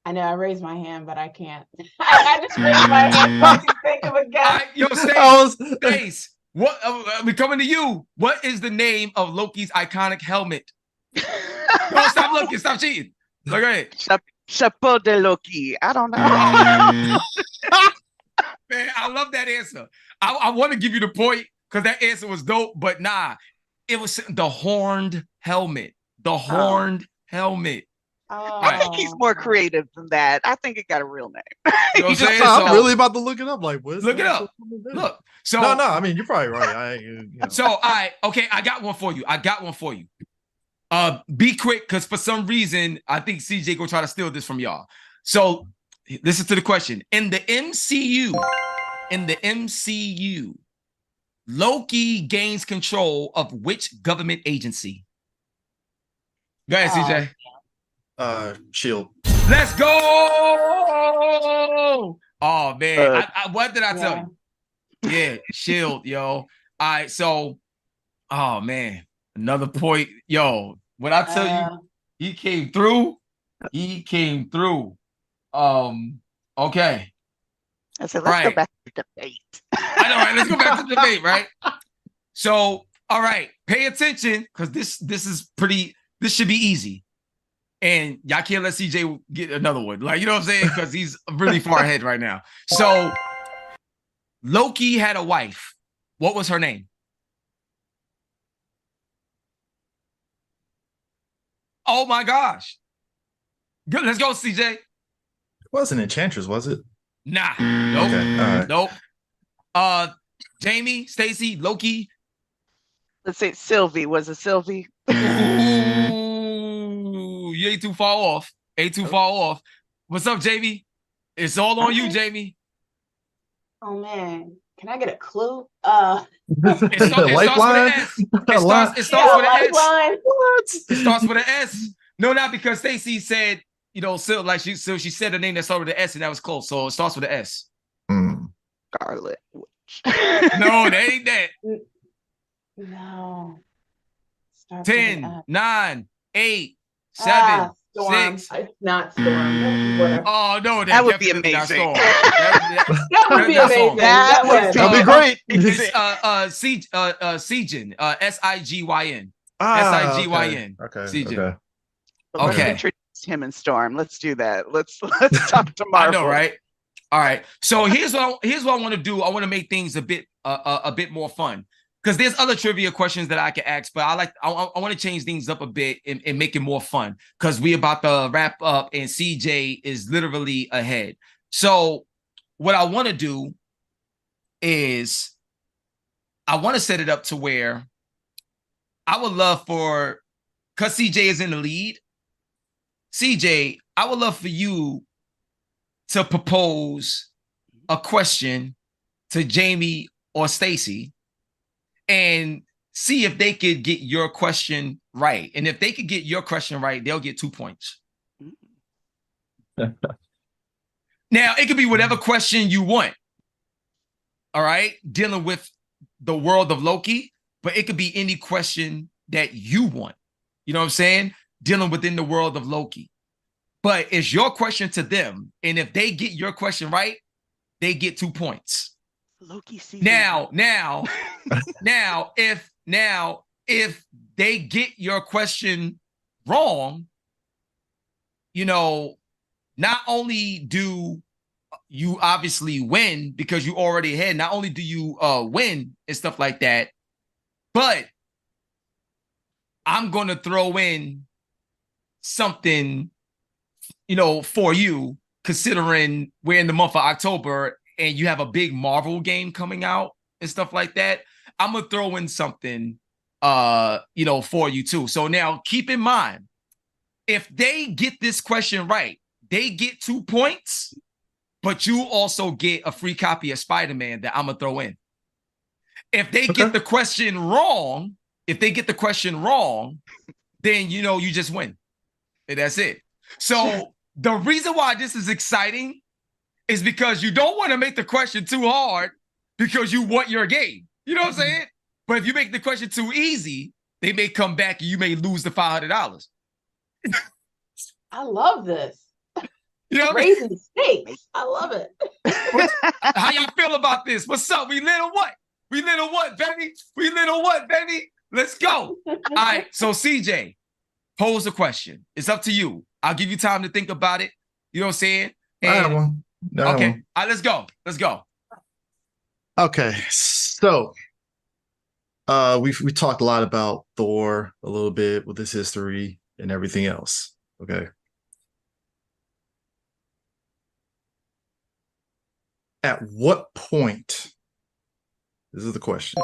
S7: I know I raised my hand, but I can't. I just raised my hand so I can think of a guess.
S3: Yo,
S6: I was
S3: Stace. What? We coming to you. What is the name of Loki's iconic helmet? No, stop looking. Stop cheating. Look at it.
S5: Chapeau de Loki. I don't know.
S3: Man, I love that answer. I want to give you the point because that answer was dope, but nah, it was the horned helmet. The horned helmet.
S5: I think he's more creative than that. I think it got a real name.
S3: You know what I'm
S5: He just
S3: saying?
S6: I'm
S3: So-
S6: really about to look it up. Like, what's
S3: Look it up. Look. So
S6: No, I mean, you're probably right.
S3: So okay, I got one for you. Be quick, because for some reason I think CJ gonna try to steal this from y'all. So listen to the question. In the MCU, Loki gains control of which government agency? Go ahead, CJ.
S6: Shield.
S3: Let's go. Oh man, what did I tell you? Yeah, Shield, yo. All right, so, oh man, another point, yo. When I tell you, he came through. Okay.
S5: I said, let's go back to debate.
S3: I know, right? Let's go back to debate, right? So, all right, pay attention, because this should be easy. And y'all can't let CJ get another one. Like, you know what I'm saying? Because he's really far ahead right now. So, Loki had a wife. What was her name? Oh my gosh. Good. Let's go, CJ.
S6: It wasn't Enchantress, was it?
S3: Nah. Nope.
S6: Okay. All right.
S3: Nope. Jamie, Stacy, Loki.
S5: Let's say Sylvie. Was it Sylvie?
S3: Ooh, you ain't too far off. What's up, Jamie? It's all on you, Jamie.
S7: Oh man, can I get a clue?
S3: It starts with an S. It starts with an S. No, not because Stacey said, you know, so she said a name that started with an S and that was close. So it starts with an S.
S5: Scarlet Witch.
S3: No, that ain't that.
S7: No. Starts with an
S3: 10,
S7: F.
S3: 9, 8, 7,
S7: Storm.
S3: 6.
S7: It's not Storm.
S3: Oh no,
S5: That would be
S3: definitely not
S5: amazing.
S3: Storm.
S7: That would be
S3: That's
S7: amazing.
S3: Storm.
S7: That would.
S6: That'd be great.
S3: It's Sigyn, SIGYN.
S6: Ah,
S3: SIGYN.
S6: Okay.
S3: Sigyn.
S6: Okay.
S5: But let's
S3: Okay.
S5: introduce him and Storm. Let's do that. Let's talk to
S3: I
S5: Marvel.
S3: know, right? All right. So here's what I want to do. I want to make things a bit more fun, because there's other trivia questions that I can ask, but I want to change things up a bit and make it more fun, because we about to wrap up and CJ is literally ahead. So what I want to do is I want to set it up to where I would love for, because CJ is in the lead, CJ, I would love for you to propose a question to Jamie or Stacy and see if they could get your question right. And if they could get your question right, they'll get 2 points. Now, it could be whatever question you want. All right? Dealing with the world of Loki, but it could be any question that you want. You know what I'm saying? Dealing within the world of Loki. But it's your question to them. And if they get your question right, they get 2 points.
S5: Loki season.
S3: Now, if they get your question wrong, you know, not only do you obviously win because you already had, not only do you win and stuff like that, but I'm going to throw in something, you know, for you, considering we're in the month of October and you have a big Marvel game coming out and stuff like that. I'm going to throw in something, you know, for you too. So now keep in mind, if they get this question right, they get 2 points, but you also get a free copy of Spider-Man that I'm going to throw in. If they get the question wrong, then, you know, you just win. And that's it. So the reason why this is exciting is because you don't want to make the question too hard because you want your game. You know what I'm saying? But if you make the question too easy, they may come back and you may lose the $500.
S7: I love this.
S3: You know what I mean?
S7: Raising stakes. I love it.
S3: How y'all feel about this? What's up? We little what? We little what, baby? We little what, baby? Let's go. All right. So CJ, pose a question. It's up to you. I'll give you time to think about it. You know what I'm saying?
S6: I have one. I have
S3: Okay.
S6: one.
S3: All right, let's go. Let's go.
S6: Okay, so we talked a lot about Thor a little bit with his history and everything else. Okay. At what point, this is the question,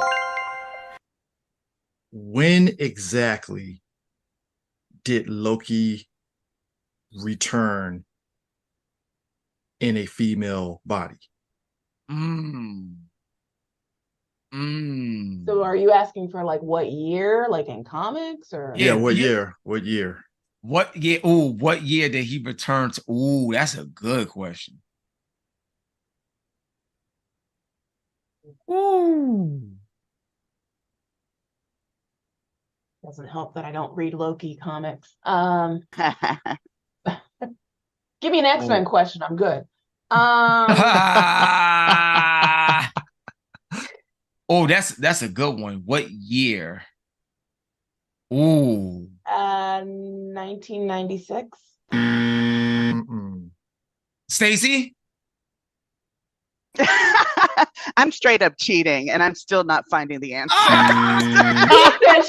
S6: when exactly did Loki return in a female body?
S7: So are you asking for like what year, like in comics or?
S6: Yeah, what year? What year?
S3: What year? Oh, what year did he return to? Oh, that's a good question. Ooh.
S7: Doesn't help that I don't read Loki comics. Give me an X-Men question. I'm good.
S3: Oh, that's a good one. What year? Ooh.
S7: 1996.
S3: Stacy?
S5: I'm straight up cheating, and I'm still not finding the answer.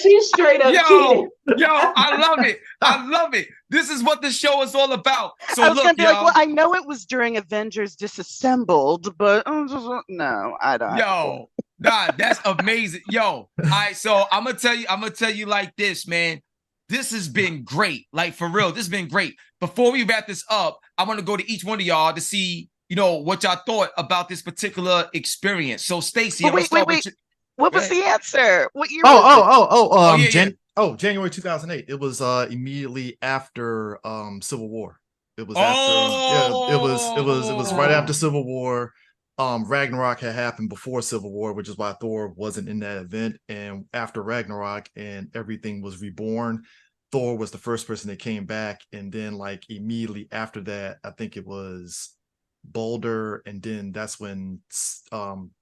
S7: She's straight up cheating.
S3: Yo, I love it. I love it. This is what the show is all about. So
S5: I was
S3: look,
S5: gonna be
S3: y'all.
S5: like, well, I know it was during Avengers Disassembled, but no, I don't.
S3: Yo, nah, that's amazing. Yo, all right, so I'm gonna tell you like this, man. This has been great. Like, for real, this has been great. Before we wrap this up, I want to go to each one of y'all to see, you know, what y'all thought about this particular experience. So, Stacy,
S5: Wait. What was the answer? What year?
S6: January 2008. It was immediately after Civil War. It was after, it was right after Civil War. Ragnarok had happened before Civil War, which is why Thor wasn't in that event. And after Ragnarok and everything was reborn, Thor was the first person that came back. And then like immediately after that, I think it was Balder, and then that's when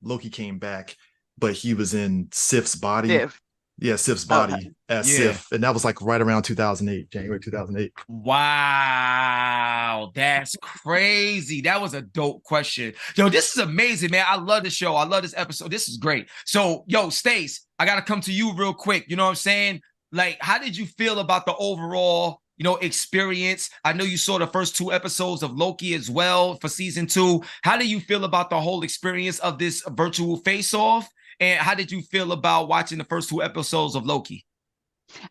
S6: Loki came back, but he was in Sif's body.
S5: Sif.
S6: Yeah, Sif's body as Sif. And that was like right around 2008, January 2008.
S3: Wow, that's crazy. That was a dope question. Yo, this is amazing, man. I love the show. I love this episode. This is great. So, yo, Stace, I got to come to you real quick. You know what I'm saying? Like, how did you feel about the overall, experience? I know you saw the first 2 episodes of Loki as well for season 2. How do you feel about the whole experience of this virtual face-off? And how did you feel about watching the first 2 episodes of Loki?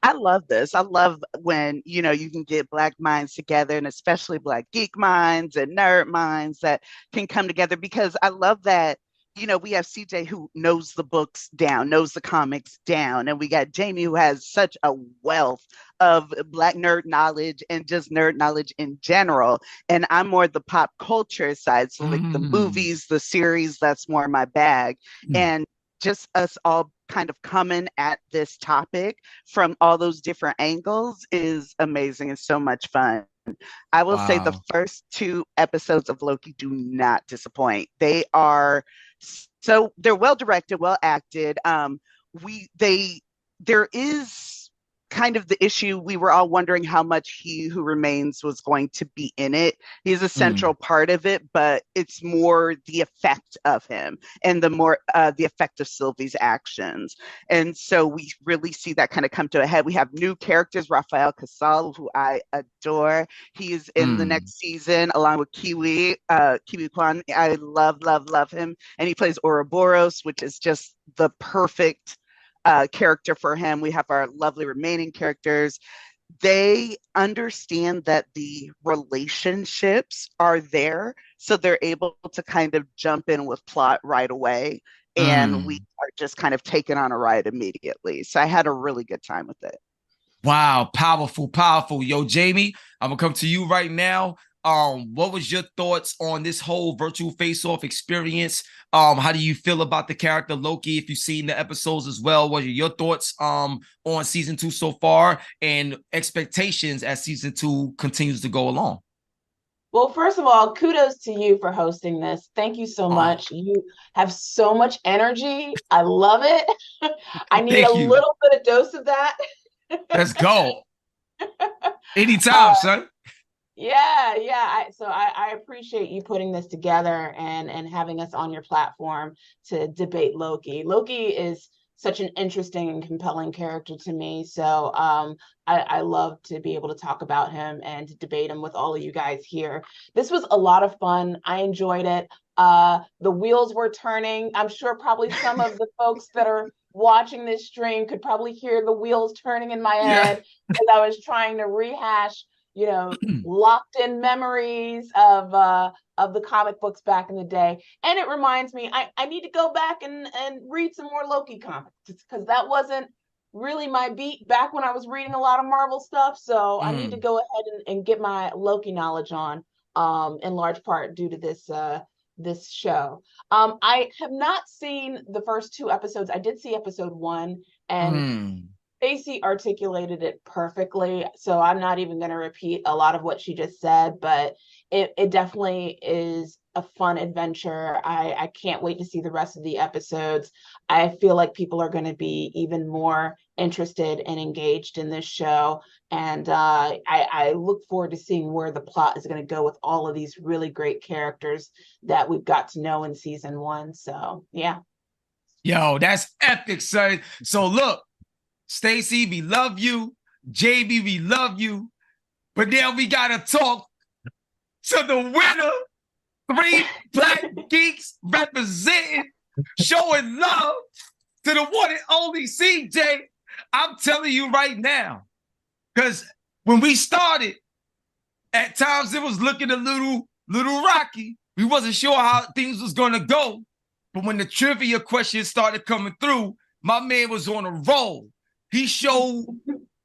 S5: I love this. I love when, you can get Black minds together, and especially Black geek minds and nerd minds that can come together, because I love that, we have CJ who knows the books down, knows the comics down, and we got Jamie who has such a wealth of Black nerd knowledge and just nerd knowledge in general. And I'm more the pop culture side. So like the movies, the series, that's more my bag. And just us all kind of coming at this topic from all those different angles is amazing and so much fun. I will say the first 2 episodes of Loki do not disappoint. They're well directed, well acted. There is kind of the issue. We were all wondering how much He Who Remains was going to be in it. He's a central part of it, but it's more the effect of him and the effect of Sylvie's actions. And so we really see that kind of come to a head. We have new characters, Rafael Casal, who I adore. He is in the next season along with Kiwi Kwan. I love him. And he plays Ouroboros, which is just the perfect character for him. We have our lovely remaining characters. They understand that the relationships are there, so they're able to kind of jump in with plot right away, and we are just kind of taken on a ride immediately. So I had a really good time with it.
S3: Wow, powerful. Yo, Jamie, I'm gonna come to you right now. What was your thoughts on this whole virtual face-off experience? How do you feel about the character Loki? If you've seen the episodes as well, what are your thoughts on season 2 so far, and expectations as season 2 continues to go along?
S7: Well, first of all, kudos to you for hosting this. Thank you so much. You have so much energy. I love it. I need little bit of dose of that.
S3: Let's go. Anytime, son.
S7: Yeah. So I appreciate you putting this together and having us on your platform to debate Loki. Loki is such an interesting and compelling character to me. So I love to be able to talk about him and to debate him with all of you guys here. This was a lot of fun. I enjoyed it. The wheels were turning. I'm sure probably some of the folks that are watching this stream could probably hear the wheels turning in my head as I was trying to rehash locked in memories of the comic books back in the day. And it reminds me, I need to go back and read some more Loki comics, because that wasn't really my beat back when I was reading a lot of Marvel stuff. So I need to go ahead and get my Loki knowledge on, in large part due to this show. I have not seen the first 2 episodes. I did see episode 1, and Stacey articulated it perfectly, so I'm not even going to repeat a lot of what she just said, but it definitely is a fun adventure. I can't wait to see the rest of the episodes. I feel like people are going to be even more interested and engaged in this show, and I look forward to seeing where the plot is going to go with all of these really great characters that we've got to know in season 1. So, yeah.
S3: Yo, that's epic, son. So, look. Stacy, we love you. JB, we love you. But now we gotta talk to the winner. 3 Black geeks representing, showing love to the one and only CJ. I'm telling you right now, because when we started, at times it was looking a little rocky. We wasn't sure how things was gonna go. But when the trivia questions started coming through, my man was on a roll. He showed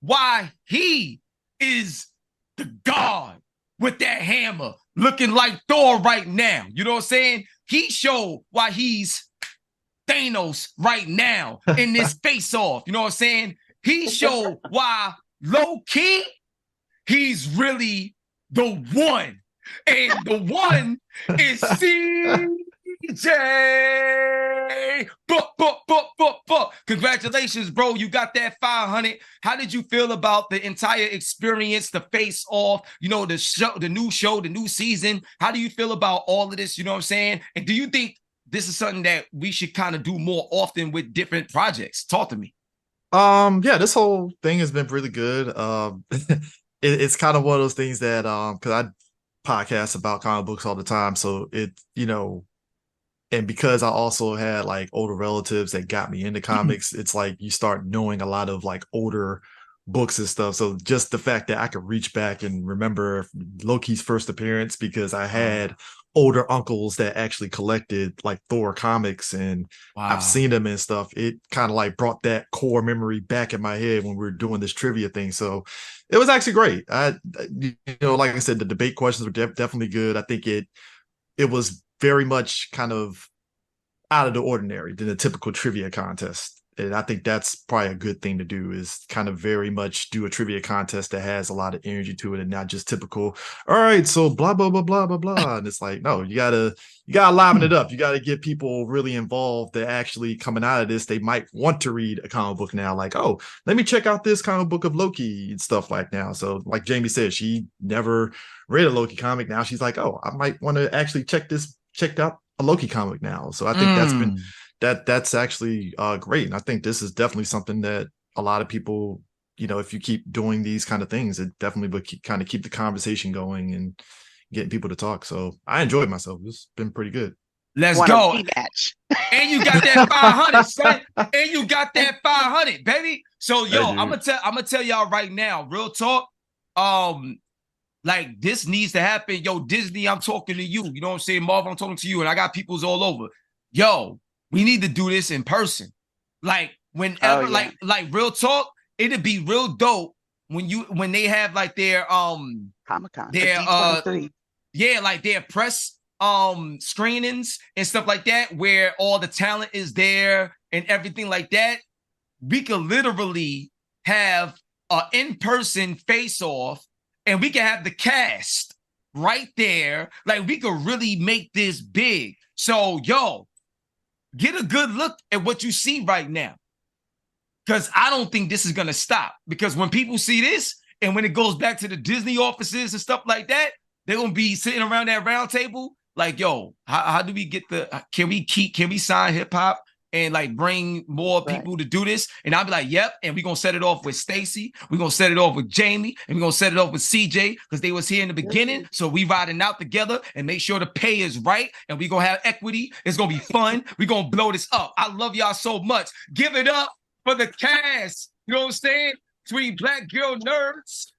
S3: why he is the god with that hammer, looking like Thor right now. You know what I'm saying? he showed why he's Thanos right now in this face-off. You know what I'm saying? He showed why low-key, he's really the one. And the one is CJ. Congratulations, bro. You got that 500. How did you feel about the entire experience, the face-off, you know, the show, the new season? How do you feel about all of this? You know what I'm saying? And do you think this is something that we should kind of do more often with different projects? Talk to me.
S6: Yeah, this whole thing has been really good. It's kind of one of those things that because I podcast about comic books all the time, so it, you know, and because I also had like older relatives that got me into comics, it's like you start knowing a lot of like older books and stuff. So just the fact that I could reach back and remember Loki's first appearance, because I had older uncles that actually collected like Thor comics, and I've seen them and stuff. It kind of like brought that core memory back in my head when we were doing this trivia thing. So it was actually great. You know, like I said, the debate questions were definitely good. I think it was very much kind of out of the ordinary than a typical trivia contest. And I think that's probably a good thing to do, is kind of very much do a trivia contest that has a lot of energy to it and not just typical, all right, so blah, blah, blah, blah, blah, blah. And it's like, no, you gotta liven it up. You gotta get people really involved that actually coming out of this, they might want to read a comic book now. Like, oh, let me check out this comic book of Loki and stuff like now. So like Jamie said, she never read a Loki comic. Now she's like, oh, I might want to actually check out a Loki comic now. So I think that's actually great. And I think this is definitely something that a lot of people, you know, if you keep doing these kind of things, it definitely would kind of keep the conversation going and getting people to talk. So I enjoyed myself. It's been pretty good.
S3: Let's go. And you got that 500, son. And you got that 500, baby. So yo, I'm gonna tell y'all right now, real talk. Like, this needs to happen. Yo, Disney, I'm talking to you. You know what I'm saying? Marvel, I'm talking to you. And I got peoples all over. Yo, we need to do this in person. Like, whenever, like real talk, it'd be real dope when they have like their
S5: Comic-Con,
S3: their like their press screenings and stuff like that, where all the talent is there and everything like that. We could literally have an in-person face-off, and we can have the cast right there. Like, we could really make this big. So, yo, get a good look at what you see right now. Because I don't think this is going to stop. Because when people see this, and when it goes back to the Disney offices and stuff like that, they're going to be sitting around that round table like, yo, how do we get can we sign hip hop and like bring more people to do this? And I'll be like, yep. And we're going to set it off with Stacy. We're going to set it off with Jamie. And we're going to set it off with CJ, because they was here in the beginning. So we riding out together and make sure the pay is right. And we're going to have equity. It's going to be fun. We're going to blow this up. I love y'all so much. Give it up for the cast. You know what I'm saying? 3 black girl nerds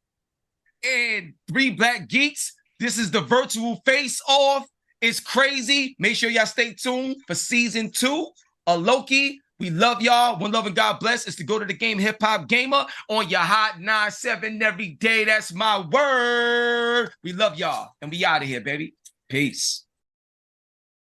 S3: and 3 black geeks. This is the virtual face-off. It's crazy. Make sure y'all stay tuned for season 2 of Loki. We love y'all. One love and God bless. Is to go to the game HipHopGamer on your hot 9-7 every day. That's my word. We love y'all. And we out of here, baby. Peace.